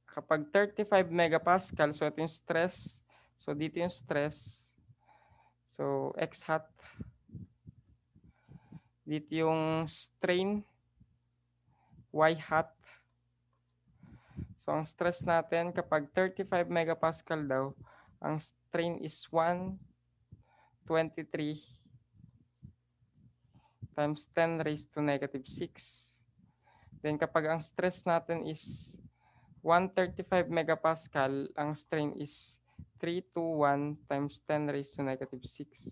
[SPEAKER 1] 35 megapascal, so ito yung stress. So dito yung stress. So x hat. Dito yung strain, y hat. So ang stress natin kapag 35 megapascal daw, ang strain is 123 times 10 raised to negative 6. Then kapag ang stress natin is 135 megapascal, ang strain is 321 times 10 raised to negative 6.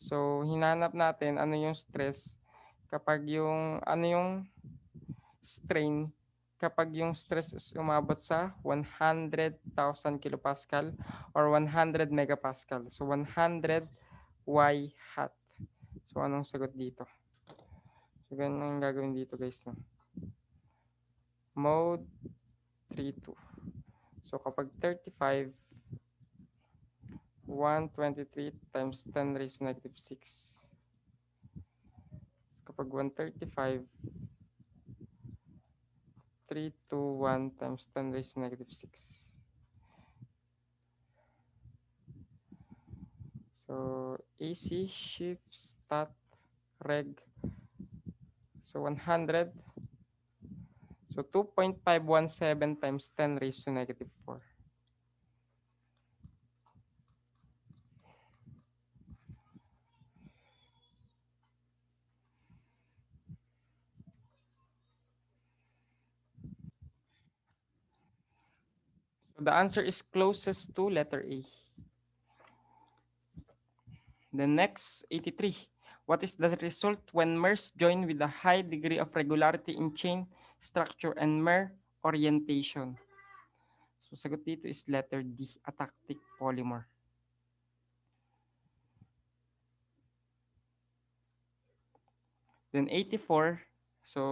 [SPEAKER 1] So, hinanap natin ano yung stress kapag yung strain kapag yung stress is umabot sa 100,000 kilopascal or 100 megapascal. So, 100 y hat. So, anong sagot dito? So, ganun ang gagawin dito, guys. No? Mode 3-2. So, kapag 35, 123 times 10 raised to negative 6. So, kapag 135, 321 times 10 raised to negative 6. So, AC, shift, stat, reg. So, 100. So, 2.517 times 10 raised to negative 4. So, the answer is closest to letter A. The next 83. What is the result when MERS join with a high degree of regularity in chain structure and MER orientation? So sagot dito is letter D, atactic polymer. Then 84. So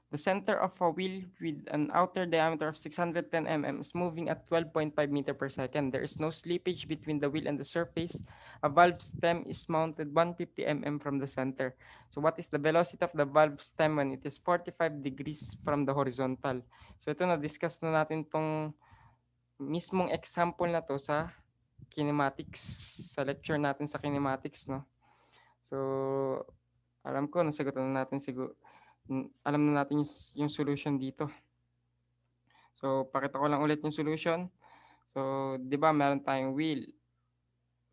[SPEAKER 1] the center of a wheel with an outer diameter of 610 mm is moving at 12.5 meter per second. There is no slippage between the wheel and the surface. A valve stem is mounted 150 mm from the center. So what is the velocity of the valve stem when it is 45 degrees from the horizontal? So ito na-discuss na natin tong mismong example na to sa kinematics, sa lecture natin sa kinematics, no? So, alam ko nasagutan na natin siguro, alam na natin yung solution dito. So, pakita ko lang ulit yung solution. So, 'di ba meron tayong wheel.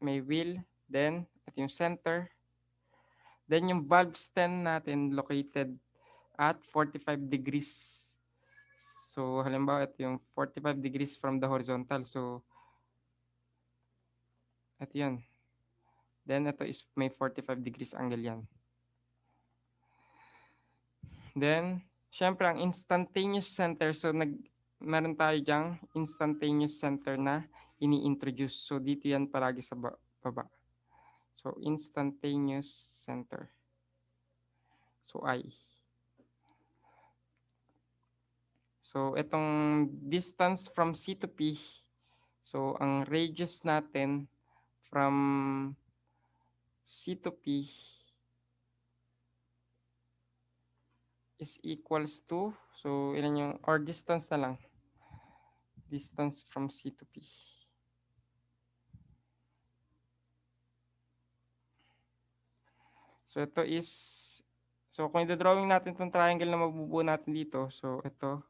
[SPEAKER 1] May wheel, then at yung center. Then yung valve stem natin located at 45 degrees. So, halimbawa ito yung 45 degrees from the horizontal. So, ito yun. Then ito is may 45 degrees angle yan. Then, syempre ang instantaneous center. So, meron tayo dyang instantaneous center na ini-introduce. So, dito yan palagi sa baba. So, instantaneous center. So, I. So, itong distance from C to P. So, ang radius natin from C to P is equals to, so ilan yung, or distance na lang. Distance from C to P. So, ito is, so kung i-drawing natin itong triangle na mabubuo natin dito, so ito,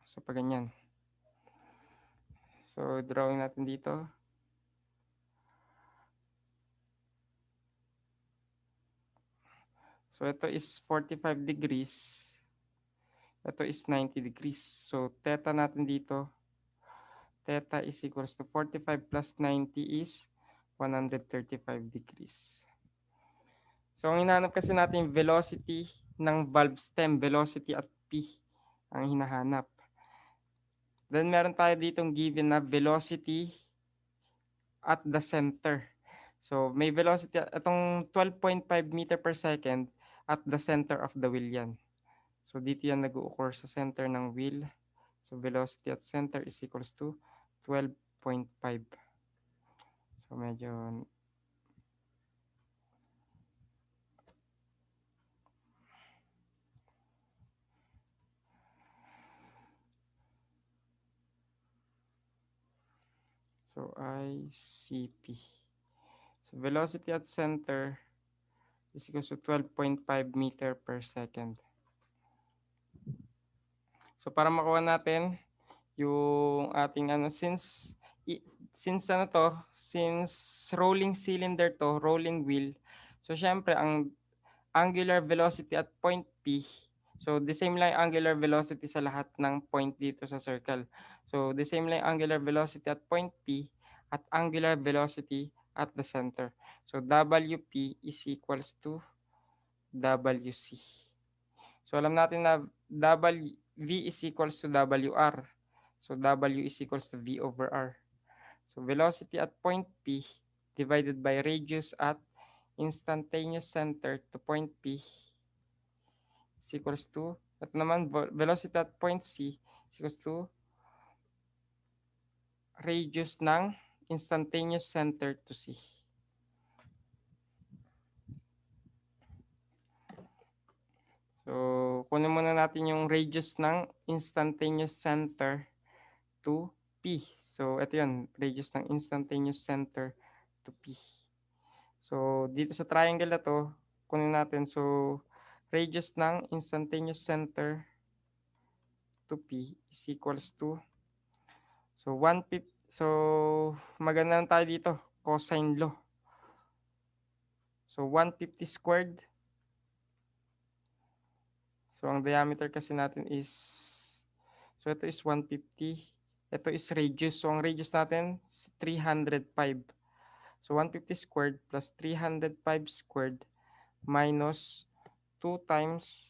[SPEAKER 1] so pag ganyan. So, drawing natin dito. So, ito is 45 degrees. Ito is 90 degrees. So, theta natin dito, theta is equals to 45 plus 90 is 135 degrees. So, ang hinahanap kasi natin yung velocity ng valve stem, velocity at P ang hinahanap. Then, meron tayo ditong given na velocity at the center. So, may velocity, itong 12.5 meter per second at the center of the wheel yan. So, dito yan nag-occur sa center ng wheel. So, velocity at center is equals to 12.5. So, medyo so, ICP. So, velocity at center is equals to 12.5 meter per second. So, para makuha natin yung ating since rolling cylinder to, rolling wheel. So, syempre, ang angular velocity at point P. So, the same lang angular velocity sa lahat ng point dito sa circle. So, the same lang angular velocity at point P at angular velocity at the center. So, WP is equals to WC. So, alam natin na V is equals to WR. So, W is equals to V over R. So, velocity at point P divided by radius at instantaneous center to point P is equals to, at naman velocity at point C is equals to radius ng instantaneous center to C. So, kunin muna natin yung radius ng instantaneous center to P. So, ito yun, radius ng instantaneous center to P. So, dito sa triangle na to, kunin natin. So, radius ng instantaneous center to P is equals to, so 1/5. So, maganda lang tayo dito, cosine law. So, 150 squared. So, ang diameter kasi natin is, so ito is 150. Ito is radius. So, ang radius natin is 305. So, 150 squared plus 305 squared minus 2 times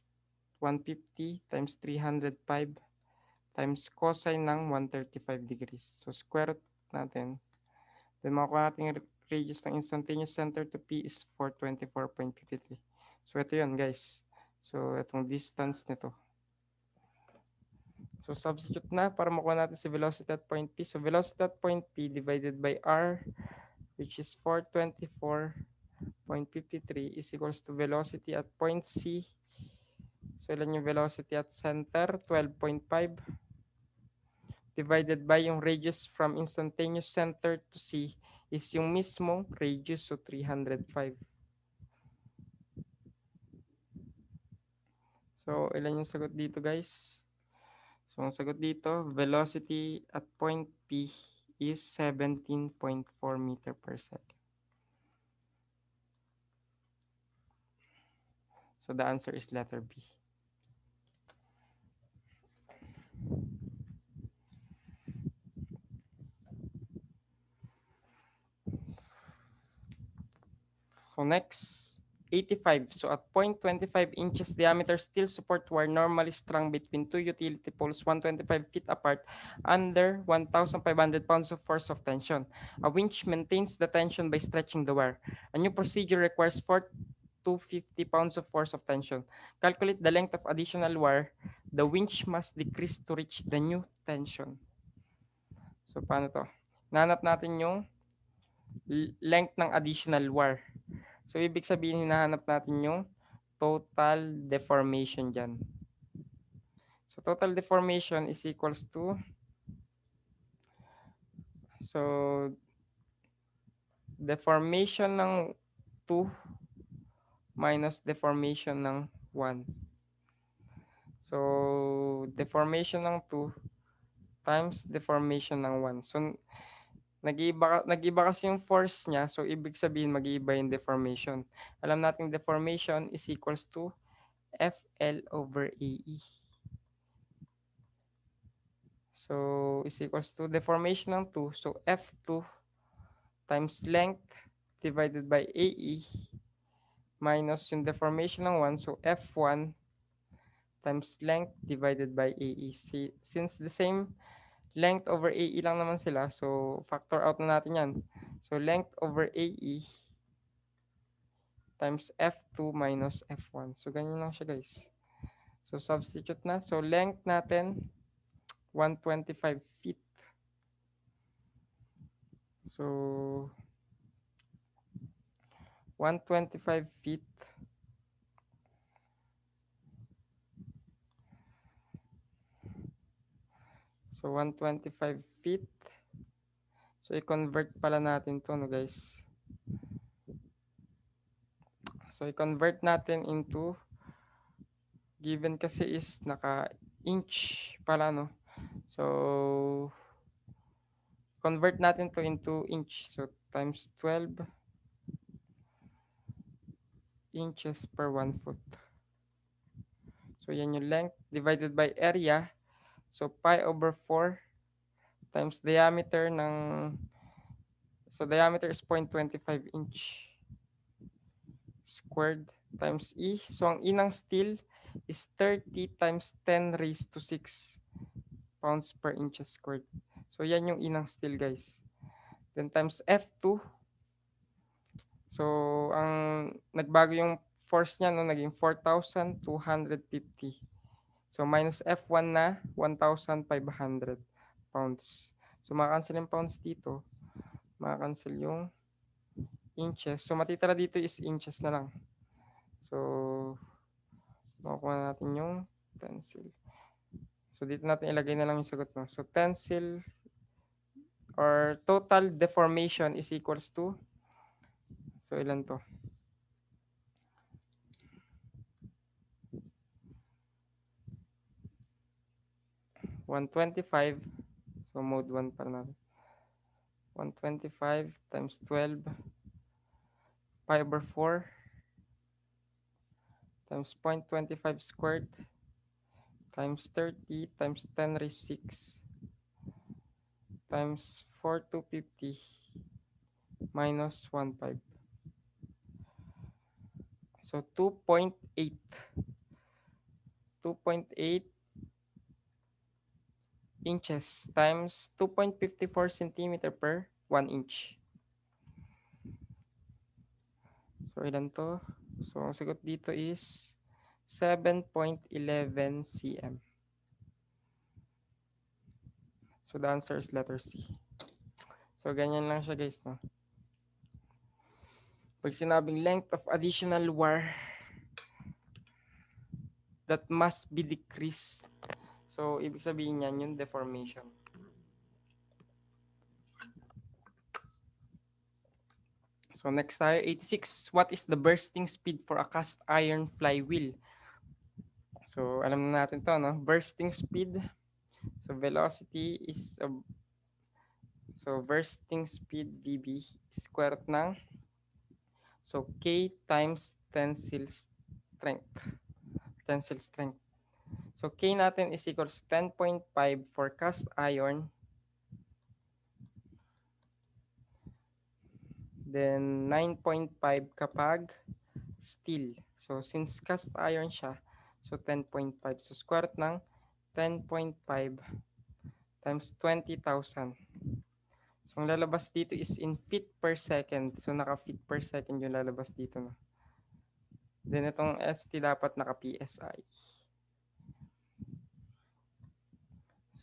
[SPEAKER 1] 150 times 305 times cosine ng 135 degrees. So, square root natin. Then, makuha natin yung radius ng instantaneous center to P is 424.53. So, ito yun, guys. So, itong distance nito. So, substitute na para makuha natin si velocity at point P. So, velocity at point P divided by R, which is 424.53 is equals to velocity at point C. So, ilan yung velocity at center? 12.5 divided by yung radius from instantaneous center to C is yung mismong radius, so 305. So, ilan yung sagot dito, guys? So, ang sagot dito, velocity at point P is 17.4 meter per second. So, the answer is letter B. So next, 85. So at 0.25 inches diameter steel support wire normally strung between two utility poles 125 feet apart under 1,500 pounds of force of tension. A winch maintains the tension by stretching the wire. A new procedure requires 250 pounds of force of tension. Calculate the length of additional wire. The winch must decrease to reach the new tension. So paano to? Nanap natin yung length ng additional wire. So, ibig sabihin, hinahanap natin yung total deformation dyan. So, total deformation is equals to, so, deformation ng 2 minus deformation ng 1. So, deformation ng 2 times deformation ng 1. So, nag-iba kasi yung force niya. So, ibig sabihin, mag-iiba yung deformation. Alam natin deformation is equals to FL over AE. So, is equals to deformation ng 2. So, F2 times length divided by AE minus yung deformation ng 1. So, F1 times length divided by AE. Since the same length over AE lang naman sila, so factor out na natin yan. So, length over AE times F2 minus F1. So, ganyan lang siya, guys. So, substitute na. So, length natin, 125 feet. So, 125 feet. So, 125 feet. So, i-convert pala natin to, no, guys. So, i-convert natin into, given kasi is naka-inch pala, no? So, convert natin to into inch. So, times 12 inches per 1 foot. So, yan yung length divided by area. So, pi over 4 times diameter ng, so diameter is 0.25 inch squared times E. So, ang E ng steel is 30 times 10 raised to 6 pounds per inches squared. So, yan yung E ng steel, guys. Then, times F2. So, ang nagbago yung force niya, no, naging 4,250. So, minus F1 na 1,500 pounds. So, makakancel yung pounds dito. Makakancel yung inches. So, matitira dito is inches na lang. So, makukuha natin yung tensile. So, dito natin ilagay na lang yung sagot, no? So, tensile or total deformation is equals to, so, ilan to? $125. So, mode 1 pa natin. 125 times 12 pi over 4 times 0.25 squared times 30 times 10 raised 6 times 4250 minus 15. So 2.8. 2.8 inches times 2.54 centimeter per 1 inch. So ilan to? So ang sagot dito is 7.11 cm. So the answer is letter C. So ganyan lang siya guys, no? Pag sinabing length of additional wire that must be decreased. So ibig sabihin niyan yung deformation. So next tayo, 86. What is the bursting speed for a cast iron flywheel? So alam na natin to, no? Bursting speed. So velocity is bursting speed dB square root ng K times tensile strength. Tensile strength. So K natin is equals to 10.5 for cast iron. Then 9.5 kapag steel. So since cast iron siya, so 10.5. So square root ng 10.5 times 20,000. So ang lalabas dito is in feet per second. So naka feet per second yung lalabas dito, no? Then itong ST dapat naka PSI.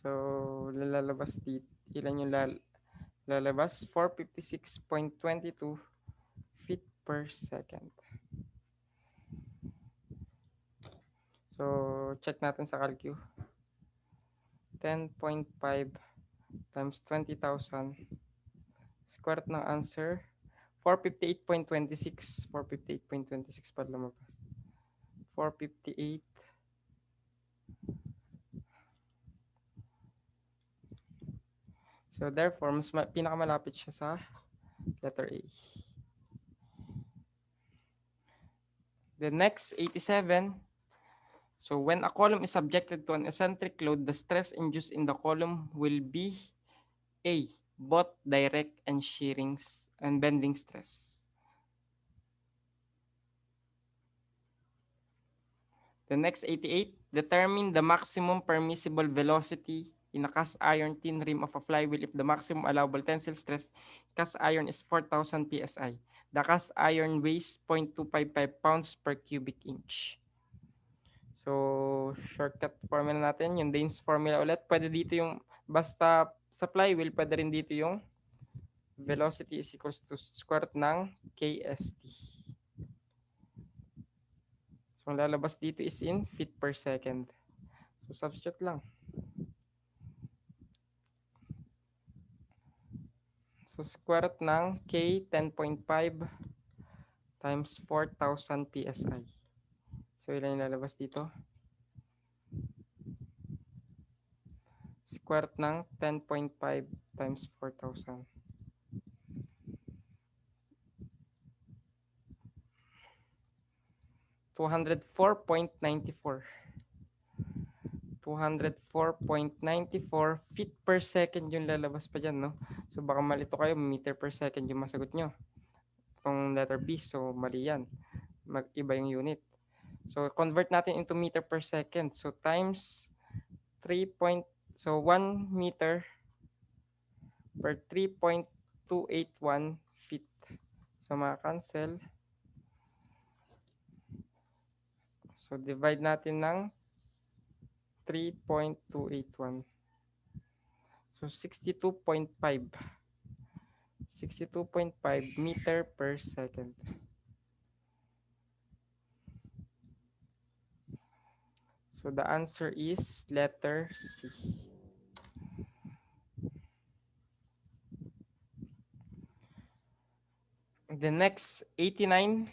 [SPEAKER 1] So lalabas dito, ilan yung lalabas? 456.22 feet per second. So check natin sa calcu. 10.5 times 20,000 square root ng answer 458.26. 458.26 pa lumabas. 458. So therefore, mas pinakamalapit siya sa letter A. The next, 87. So when a column is subjected to an eccentric load, the stress induced in the column will be A, both direct and shearing and bending stress. The next, 88. Determine the maximum permissible velocity in a cast iron thin rim of a flywheel if the maximum allowable tensile stress cast iron is 4,000 psi. The cast iron weighs 0.255 pounds per cubic inch. So, shortcut formula natin, yung Daines formula ulit. Pwede dito yung, basta sa flywheel, pwede rin dito yung velocity is equals to square root ng KST. So, ang lalabas dito is in feet per second. So, substitute lang. So, square root ng K 10.5 times 4,000 PSI. So, ilan yung lalabas dito? Square root ng 10.5 times 4,000. 204.94. 204.94 feet per second yung lalabas pa dyan, no? So, baka malito kayo, meter per second yung masagot nyo. Itong letter B, so mali yan. Mag-iba yung unit. So, convert natin into meter per second. So, times 1 meter per 3.281 feet. So, maka-cancel. So, divide natin ng 3.281. So, 62.5. 62.5 meter per second. So, the answer is letter C. The next, 89.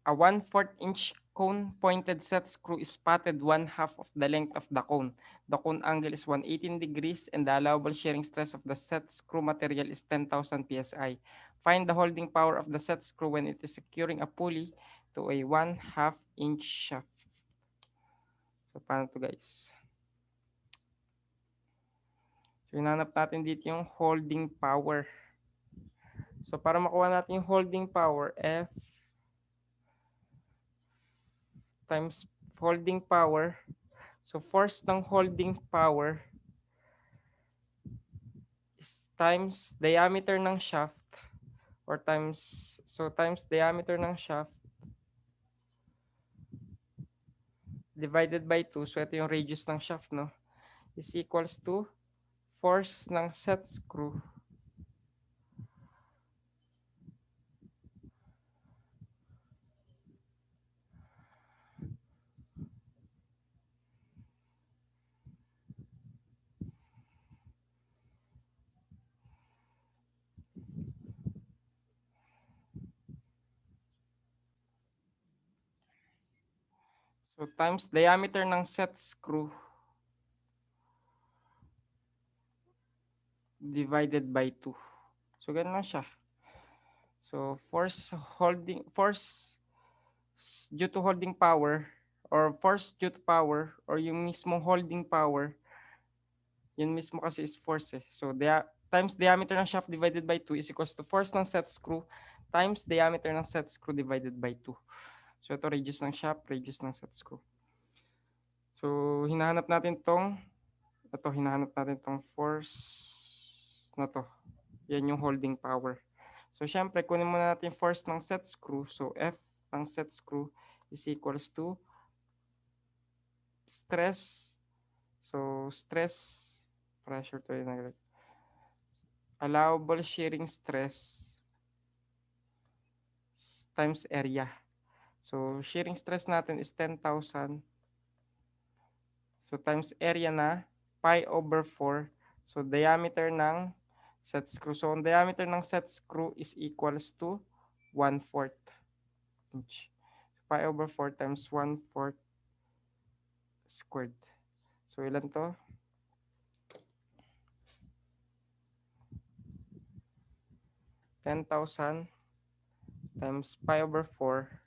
[SPEAKER 1] A 1/4 inch cone pointed set screw is patted 1/2 of the length of the cone. The cone angle is 118 degrees and the allowable shearing stress of the set screw material is 10,000 psi. Find the holding power of the set screw when it is securing a pulley to a 1/2 inch shaft. So, paano to guys? So, hinanap natin dito yung holding power. So, para makuha natin yung holding power, F times holding power. So, force ng holding power is times diameter ng shaft or times diameter ng shaft divided by 2. So, ito yung radius ng shaft, no? Is equals to force ng set screw so times diameter ng set screw divided by 2. So, ganun lang siya. So, force due to holding power or force due to power or yung mismong holding power, yun mismo kasi is force eh. So, times diameter ng shaft divided by 2 is equals to force ng set screw times diameter ng set screw divided by 2. So, ito radius ng shaft, radius ng set screw. So, hinahanap natin tong force na to. Yan yung holding power. So, syempre, kunin muna natin force ng set screw. So, F ng set screw is equals to stress. So, stress, pressure to yun. Allowable shearing stress times area. So, shearing stress natin is 10,000. So, times area na pi over 4. So, diameter ng set screw. So, ang diameter ng set screw is equals to 1/4 inch. So, pi over 4 times 1/4 squared. So, ilan to? 10,000 times pi over 4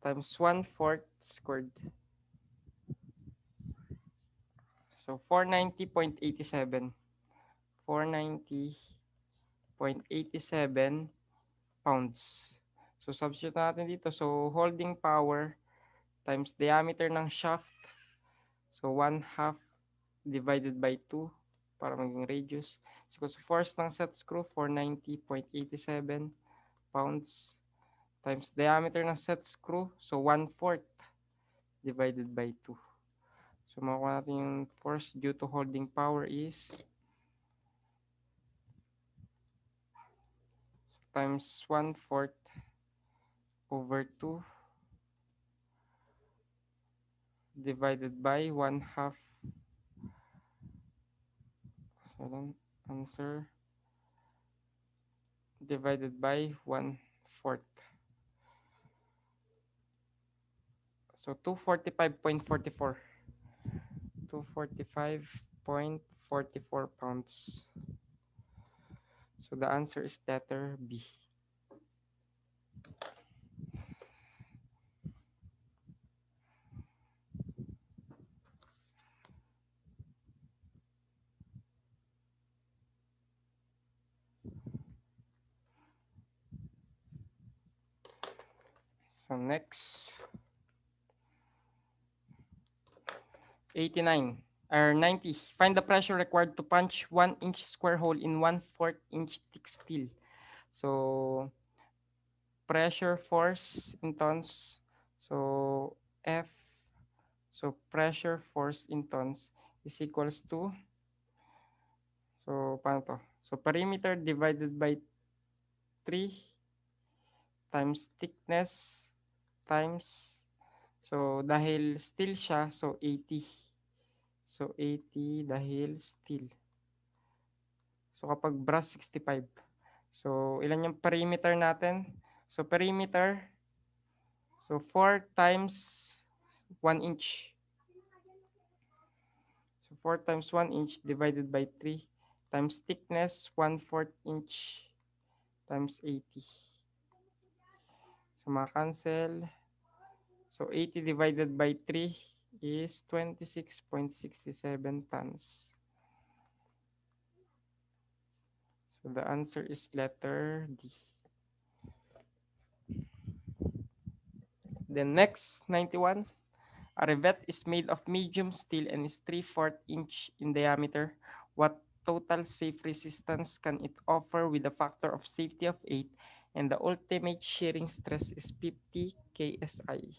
[SPEAKER 1] times 1/4 squared. So, 490.87. 490.87 pounds. So, substitute natin dito. So, holding power times diameter ng shaft. So, 1/2 divided by 2 para maging radius. So, force ng set screw, 490.87 pounds times diameter ng set screw. So, 1/4 divided by 2. So, makuha natin yung force due to holding power is times 1/4 over 2 divided by 1/2. So, answer divided by 1/4. So, 245.44. 245.44 pounds. So, the answer is letter B. So, next. 89 or 90. Find the pressure required to punch 1-inch square hole in 1/4 inch thick steel. So, pressure force in tons. So, F. So, pressure force in tons is equals to, so, paano to? So, perimeter divided by 3 times thickness times, so, dahil steel siya, so, 80. So, 80 dahil steel. So, kapag brass, 65. So, ilan yung perimeter natin? So, perimeter, so 4 times 1 inch. So, 4 times 1 inch divided by 3 times thickness, 1/4 inch times 80. So, maka-cancel. So, 80 divided by 3 is 26.67 tons. So the answer is letter D. Then next, 91. A rivet is made of medium steel and is 3/4 inch in diameter. What total safe resistance can it offer with a factor of safety of 8 and the ultimate shearing stress is 50 KSI?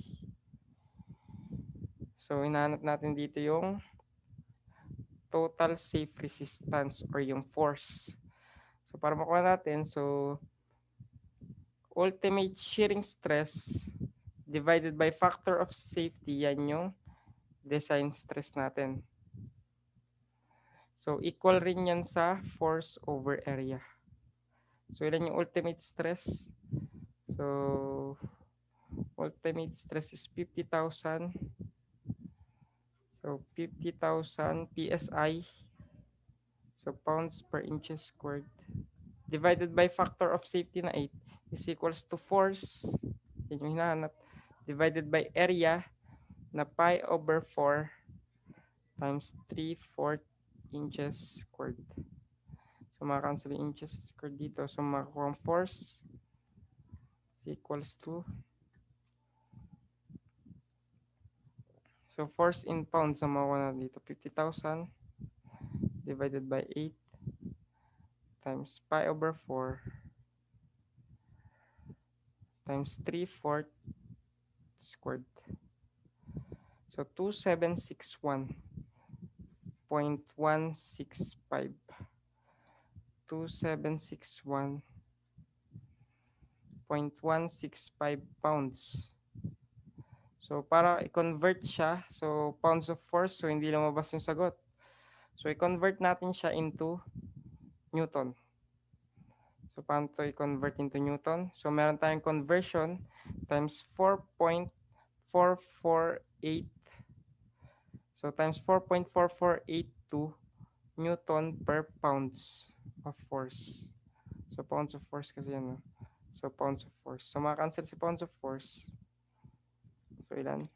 [SPEAKER 1] So, hinahanap natin dito yung total safe resistance or yung force. So, para makuha natin, so, ultimate shearing stress divided by factor of safety, yan yung design stress natin. So, equal rin yan sa force over area. So, ilan yung ultimate stress? So, ultimate stress is 50,000. So, 50,000 PSI. So, pounds per inches squared. Divided by factor of safety na 8 is equals to force. Yan yung hinahanap. Divided by area na pi over 4 times 3/4 inches squared. So, makakancel yung inches squared dito. So, makakuha ang force is equals to, so force in pounds ang makuha na dito. 50,000 divided by 8 times pi over 4 times 3/4 squared. So, 2761.165. 2761.165 pounds. So, para i-convert siya, so pounds of force, so hindi lumabas yung sagot. So, i-convert natin siya into Newton. So, paano ito i-convert into Newton? So, meron tayong conversion times 4.448. So, times 4.4482 Newton per pounds of force. So, pounds of force kasi yan. No? So, pounds of force. So, makacancel si pounds of force. So, ilan?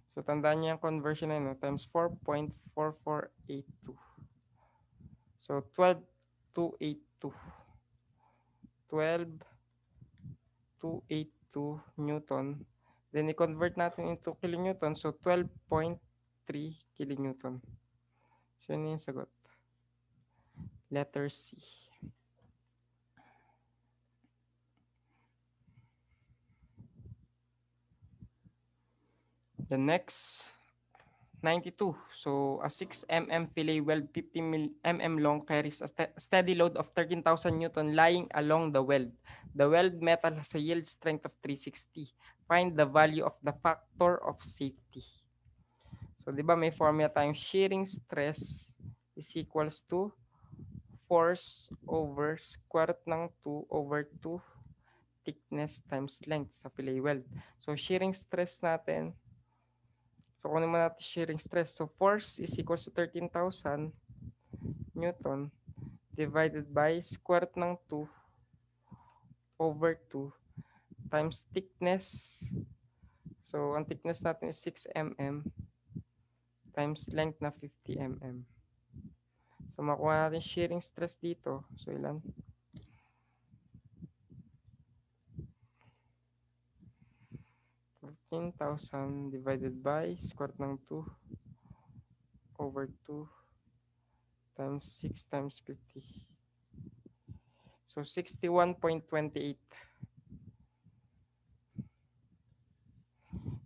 [SPEAKER 1] So, tandaan niyo yung conversion na yun. No? Times 4.4482. So, 12,282. 12,282 Newton. Then, i-convert natin into kilonewton. So, 12.3 kilonewton. So, yun yung sagot. Letter C. The next, 92. So, a 6 mm fillet weld 50 mm long carries a steady load of 13,000 Newton lying along the weld. The weld metal has a yield strength of 360. Find the value of the factor of safety. So, di ba may formula tayong shearing stress is equals to force over square root ng 2 over 2 thickness times length sa fillet weld. So, shearing stress natin, so, kunin mo natin shearing stress. So, force is equals to 13,000 Newton divided by square root ng 2 over 2 times thickness. So, ang thickness natin is 6 mm times length na 50 mm. So, makuha natin shearing stress dito. So, ilan? 14,000 divided by square root ng 2 over 2 times 6 times 50. So, 61.28.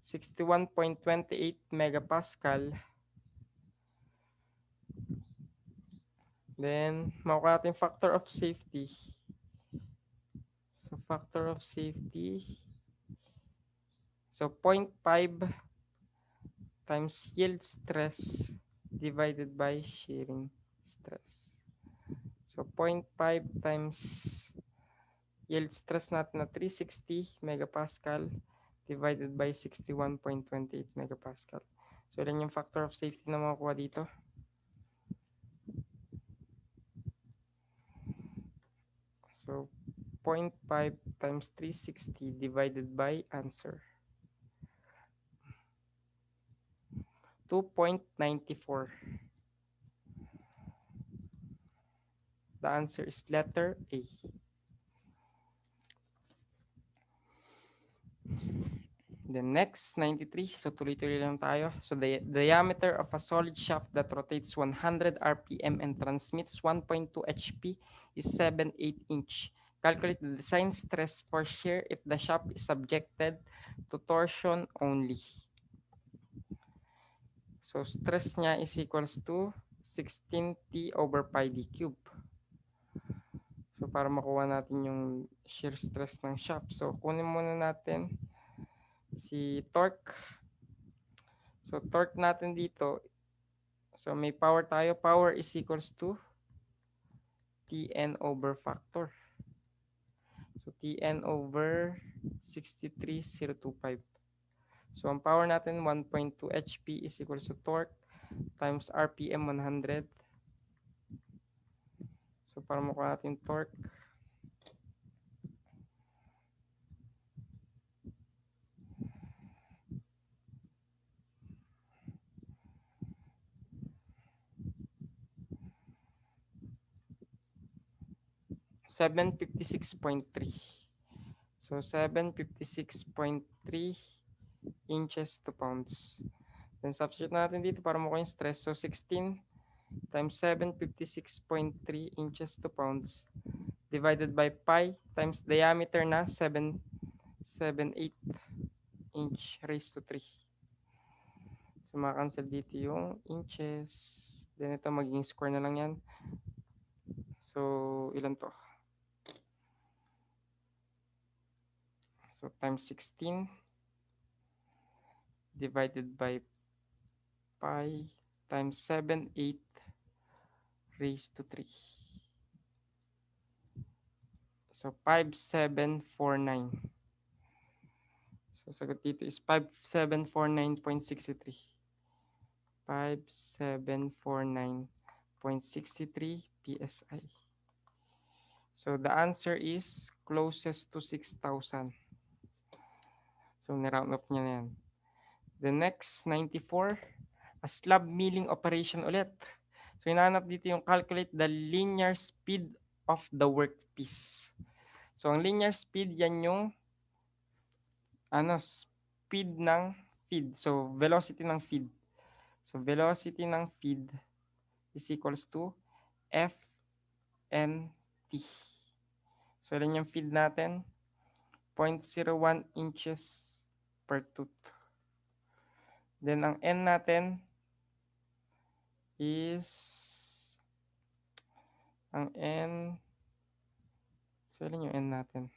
[SPEAKER 1] 61.28 megapascal. Then, makuha natin factor of safety. So, factor of safety. So, 0.5 times yield stress divided by shearing stress. So, 0.5 times yield stress natin na 360 megapascal divided by 61.28 megapascal. So, ilan yung factor of safety na makukuha dito? So, 0.5 times 360 divided by answer. 2.94. The answer is letter A. The next, 93. So tuloy-tuloy lang tayo. So the diameter of a solid shaft that rotates 100 RPM and transmits 1.2 HP is 7/8 inch. Calculate the design stress for shear if the shaft is subjected to torsion only. So stress niya is equals to 16T over pi d cube. So para makuha natin yung shear stress ng shaft. So kunin muna natin si torque. So torque natin dito, so may power tayo. Power is equals to Tn over factor. So Tn over 63025. So ang power natin 1.2 HP is equals to torque times RPM 100. So para makuha natin torque, .3. So 756.3 inches to pounds. Then substitute natin dito para makuha yung stress. So 16 times 756.3 inches to pounds divided by pi times diameter na 778 inch raised to 3. So makancel dito yung inches. Then ito magiging square na lang yan. So ilan to? So times 16 divided by pi times 78 raised to 3. So 5749. So sagot dito is 5749.63. 5749.63 PSI. So the answer is closest to 6,000. So niround off niya na yan. The next, 94. A slab milling operation ulit. So hinahanap dito yung calculate the linear speed of the workpiece. So ang linear speed, yan yung speed ng feed. So velocity ng feed. So velocity ng feed is equals to FNT. So ilan yung feed natin? 0.01 inches per tooth. Then ang N natin is so ilan yung N natin?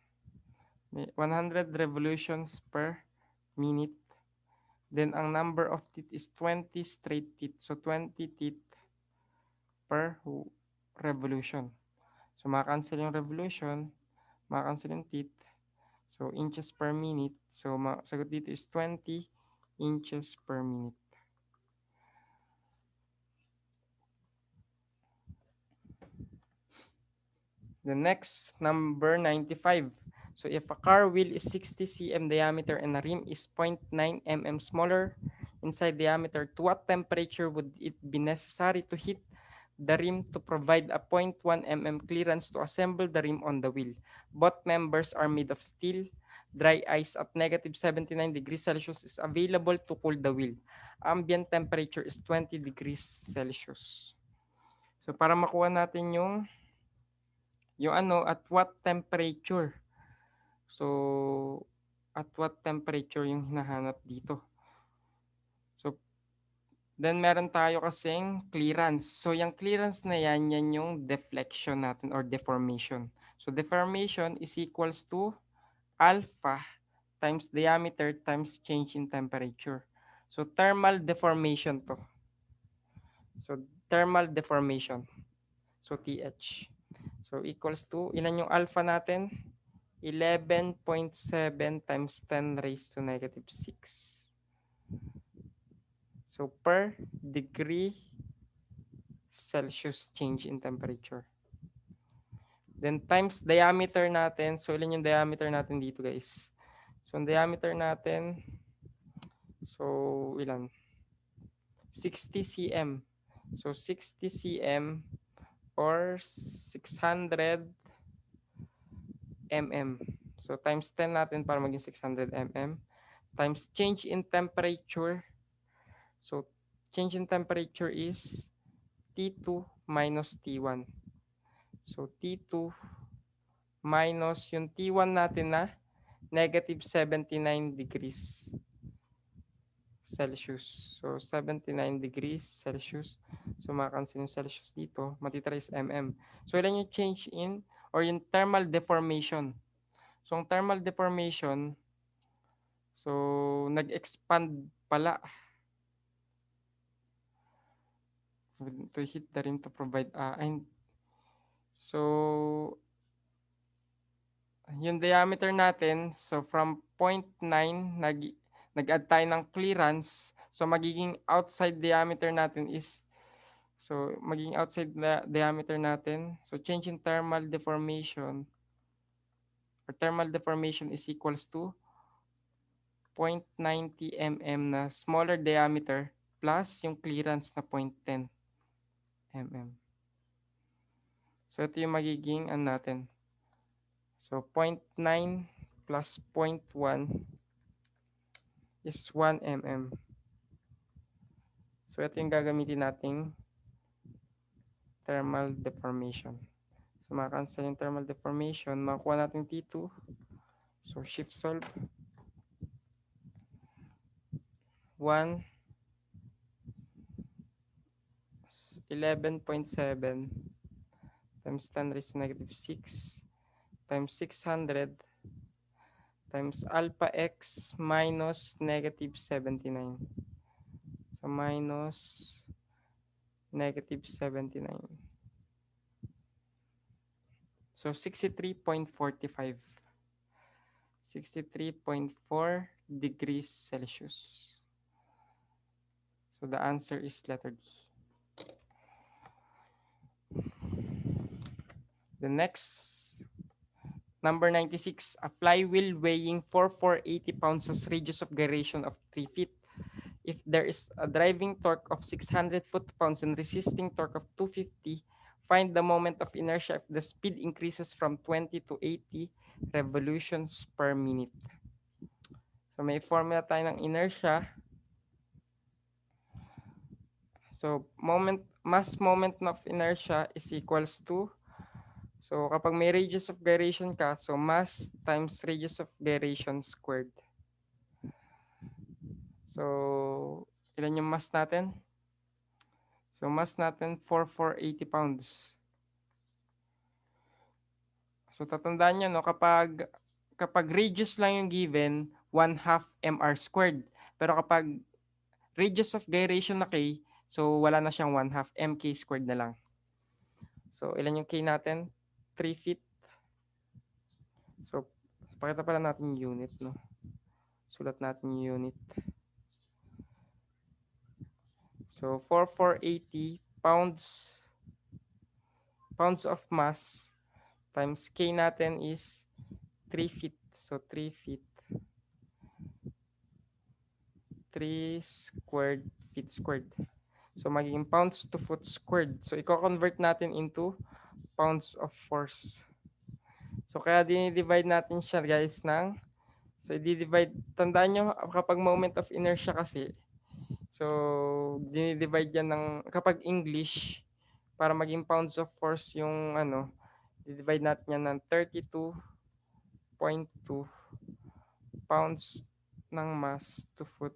[SPEAKER 1] 100 revolutions per minute. Then ang number of teeth is 20 straight teeth. So 20 teeth per revolution. So makacancel yung revolution, makacancel yung teeth. So inches per minute. So sagot dito is 20 inches per minute. The next, number 95. So if a car wheel is 60 cm diameter and a rim is 0.9 mm smaller inside diameter, to what temperature would it be necessary to heat the rim to provide a 0.1 mm clearance to assemble the rim on the wheel? Both members are made of steel. Dry ice at negative 79 degrees Celsius is available to cool the wheel. Ambient temperature is 20 degrees Celsius. So para makuha natin yung at what temperature. So at what temperature yung hinahanap dito. So then meron tayo kasing clearance. So yung clearance na yan yung deflection natin or deformation. So deformation is equals to alpha times diameter times change in temperature. So thermal deformation to. So thermal deformation. So TH. So equals to, ilan yung alpha natin? 11.7 times 10 raised to negative 6. So per degree Celsius change in temperature. Then times diameter natin. So ilan yung diameter natin dito, guys? So ang diameter natin, so ilan? 60 cm. So 60 cm or 600 mm. So times 10 natin para maging 600 mm times change in temperature. So change in temperature is T2 minus T1. So T2 minus yung T1 natin na negative 79 degrees Celsius. So 79 degrees Celsius. So makakansin yung Celsius dito, matitira is mm. So ilan yung change in or yung thermal deformation. So ang thermal deformation, so nag-expand pala to heat the rim to provide so yung diameter natin, so from 0.9 nag-add tayo ng clearance. So magiging outside diameter natin is magiging outside the diameter natin. So change in thermal deformation or thermal deformation is equals to 0.90 mm na smaller diameter plus yung clearance na 0.10 mm. So ito yung magiging natin. So 0.9 plus 0.1 is 1 mm. So ito yung gagamitin nating thermal deformation. So makacancel yung thermal deformation, makuha natin T2. So shift solve. 1 11.7 times 10 raised to negative 6 times 600 times alpha x minus negative 79. So minus negative 79. So 63.45. 63.4 degrees Celsius. So the answer is letter D. The next, number 96, a flywheel weighing 480 pounds has radius of gyration of 3 feet. If there is a driving torque of 600 foot-pounds and resisting torque of 250, find the moment of inertia if the speed increases from 20 to 80 revolutions per minute. So may formula tayo ng inertia. So mass moment of inertia is equals to, so kapag may radius of gyration ka, so mass times radius of gyration squared. So ilan yung mass natin? So mass natin 480 pounds. So tatandaan nyo, no, kapag radius lang yung given, 1/2 mr squared. Pero kapag radius of gyration na k, so wala na siyang 1/2 mk squared na lang. So ilan yung k natin? 3 feet. So pakita pala natin yung unit, no. Sulat natin yung unit. So 480 pounds of mass times k natin is 3 feet. So 3 feet. 3 squared feet squared. So magiging pounds to foot squared. So i-convert natin into pounds of force. So kaya dinidivide natin siya, guys, ng, so i-divide, tandaan nyo kapag moment of inertia kasi, so dinidivide yan ng, kapag English, para maging pounds of force yung divide natin yan ng 32.2 pounds ng mass to foot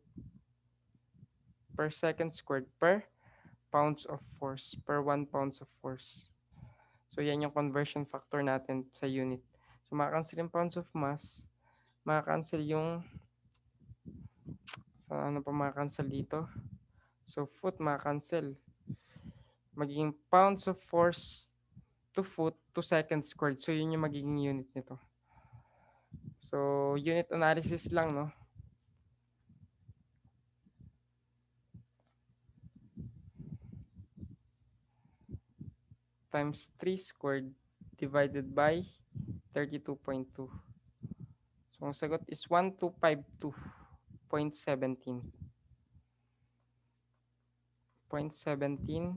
[SPEAKER 1] per second squared per pounds of force, per 1 pounds of force. So yan yung conversion factor natin sa unit. So makakancel yung pounds of mass, makakancel yung, sa ano pa makakancel dito? So foot makakancel. Magiging pounds of force to foot to second squared. So yun yung magiging unit nito. So unit analysis lang, no? Times 3 squared divided by 32.2. So ang sagot is 1252.17. 0.17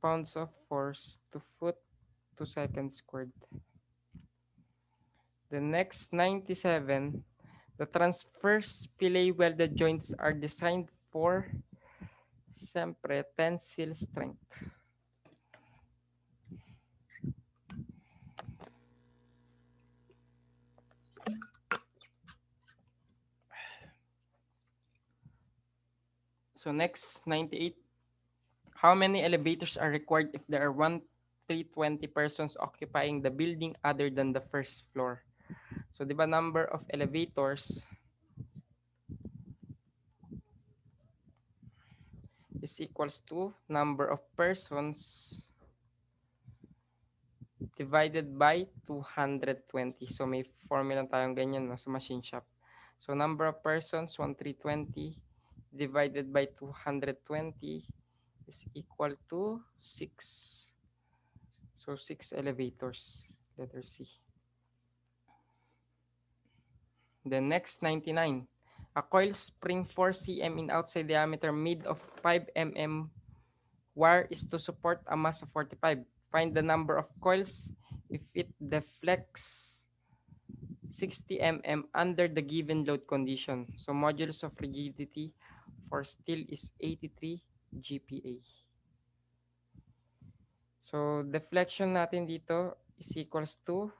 [SPEAKER 1] pounds of force to foot to second squared. The next 97, the transverse fillet welded joints are designed for, siyempre, tensile strength. So next, 98, how many elevators are required if there are 1,320 persons occupying the building other than the first floor? So, di ba number of elevators is equals to number of persons divided by 220. So, may formula tayong ganyan no, sa machine shop. So, number of persons, 1,320 divided by 220 is equal to 6. So, 6 elevators. Letter C. The next 99. A coil spring 4 cm in outside diameter made of 5 mm wire is to support a mass of 45. Find the number of coils if it deflects 60 mm under the given load condition. So modulus of rigidity for steel is 83 GPa. So deflection natin dito is equals to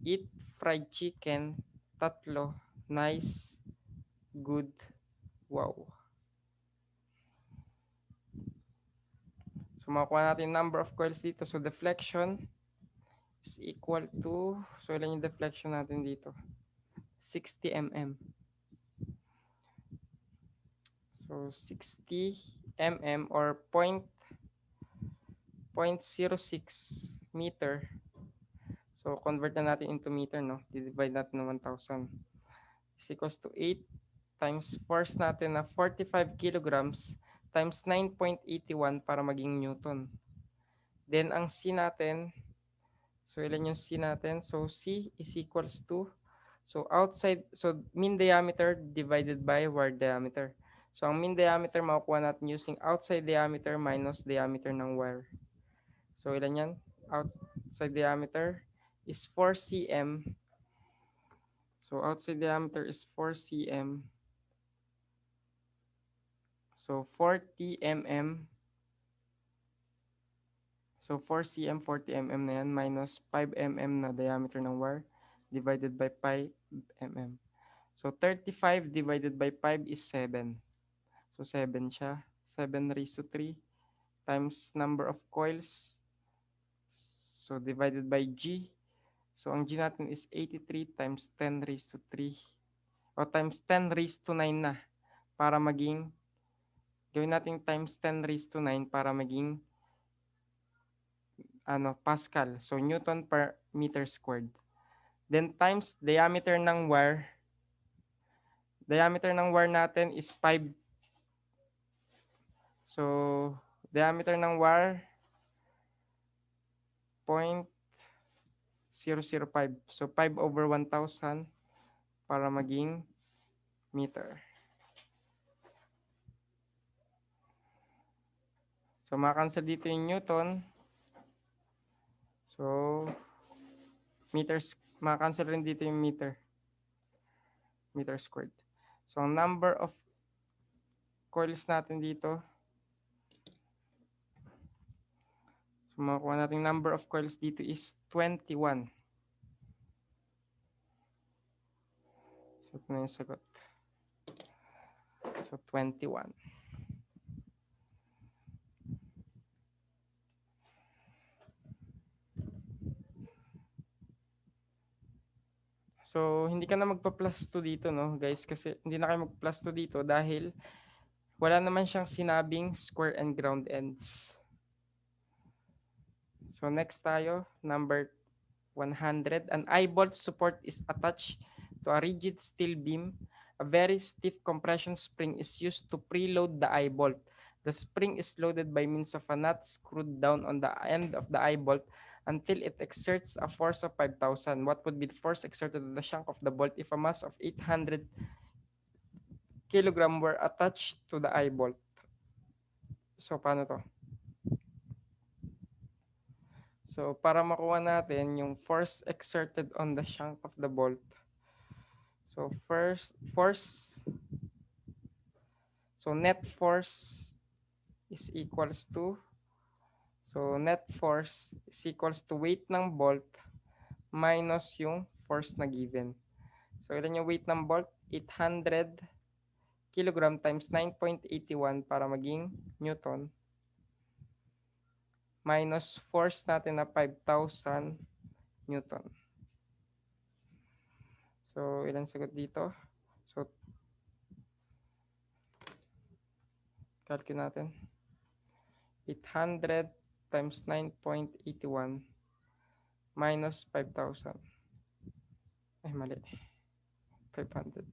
[SPEAKER 1] eat fried chicken, tatlo, nice, good, wow. So makuha natin number of coils dito. So deflection is equal to, so ilan yung deflection natin dito? 60 mm. So 60 mm or 0.06 meter. So convert na natin into meter, no? Divide natin ng 1,000. Is equals to 8 times force natin na 45 kilograms times 9.81 para maging newton. Then ang C natin, so ilan yung C natin? So C is equals to, so outside, so mean diameter divided by wire diameter. So ang mean diameter makukuha natin using outside diameter minus diameter ng wire. So ilan yan? Outside diameter is 4 cm. So outside diameter is 4 cm. So 40 mm. So 4 cm, 40 mm na yan minus 5 mm na diameter ng wire divided by 5 mm. So 35 divided by 5 is 7. So 7 siya. 7 raised to 3 times number of coils. So divided by G. So ang G natin is 83 times 10 raised to 3. O times 10 raised to 9 na. Para maging, gawin natin times 10 raised to 9 para maging Pascal. So Newton per meter squared. Then times diameter ng wire. Diameter ng wire natin is 5. So diameter ng wire 0.005. So 5 over 1,000 para maging meter. So makacancel dito yung Newton. So meters, makacancel rin dito yung meter. Meter squared. So ang number of coils natin dito, so makuha natin number of coils dito is 21. So ito na yung sagot. So 21. So hindi ka na magpa-plus 2 dito, no, guys, kasi hindi na kayo mag-plus 2 dito dahil wala naman siyang sinabing square and ground ends. So next tayo, number 100. An eye-bolt support is attached to a rigid steel beam. A very stiff compression spring is used to preload the eye-bolt. The spring is loaded by means of a nut screwed down on the end of the eye-bolt until it exerts a force of 5,000. What would be the force exerted on the shank of the bolt if a mass of 800 kilogram were attached to the eye-bolt? So paano to? So, para makuha natin yung force exerted on the shank of the bolt. So, net force is equals to, net force is equals to weight ng bolt minus yung force na given. So, ilan yung weight ng bolt? 800 kilogram times 9.81 para maging Newton minus force natin na 5,000 Newton. So, ilan sagot dito? So, calculate natin. 800 times 9.81 minus 5,000. Ay, mali. 500.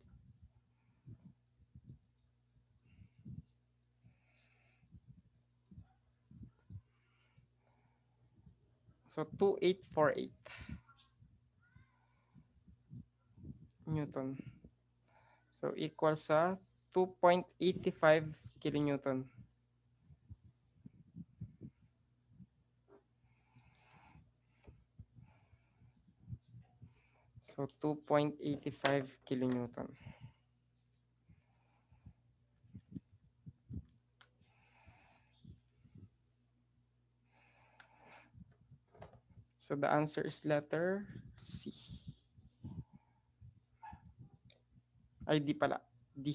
[SPEAKER 1] So, 2848 Newton. So, equal sa 2.85 kilonewton. So, 2.85 kilonewton. So, the answer is letter C. Ay, di pala. D.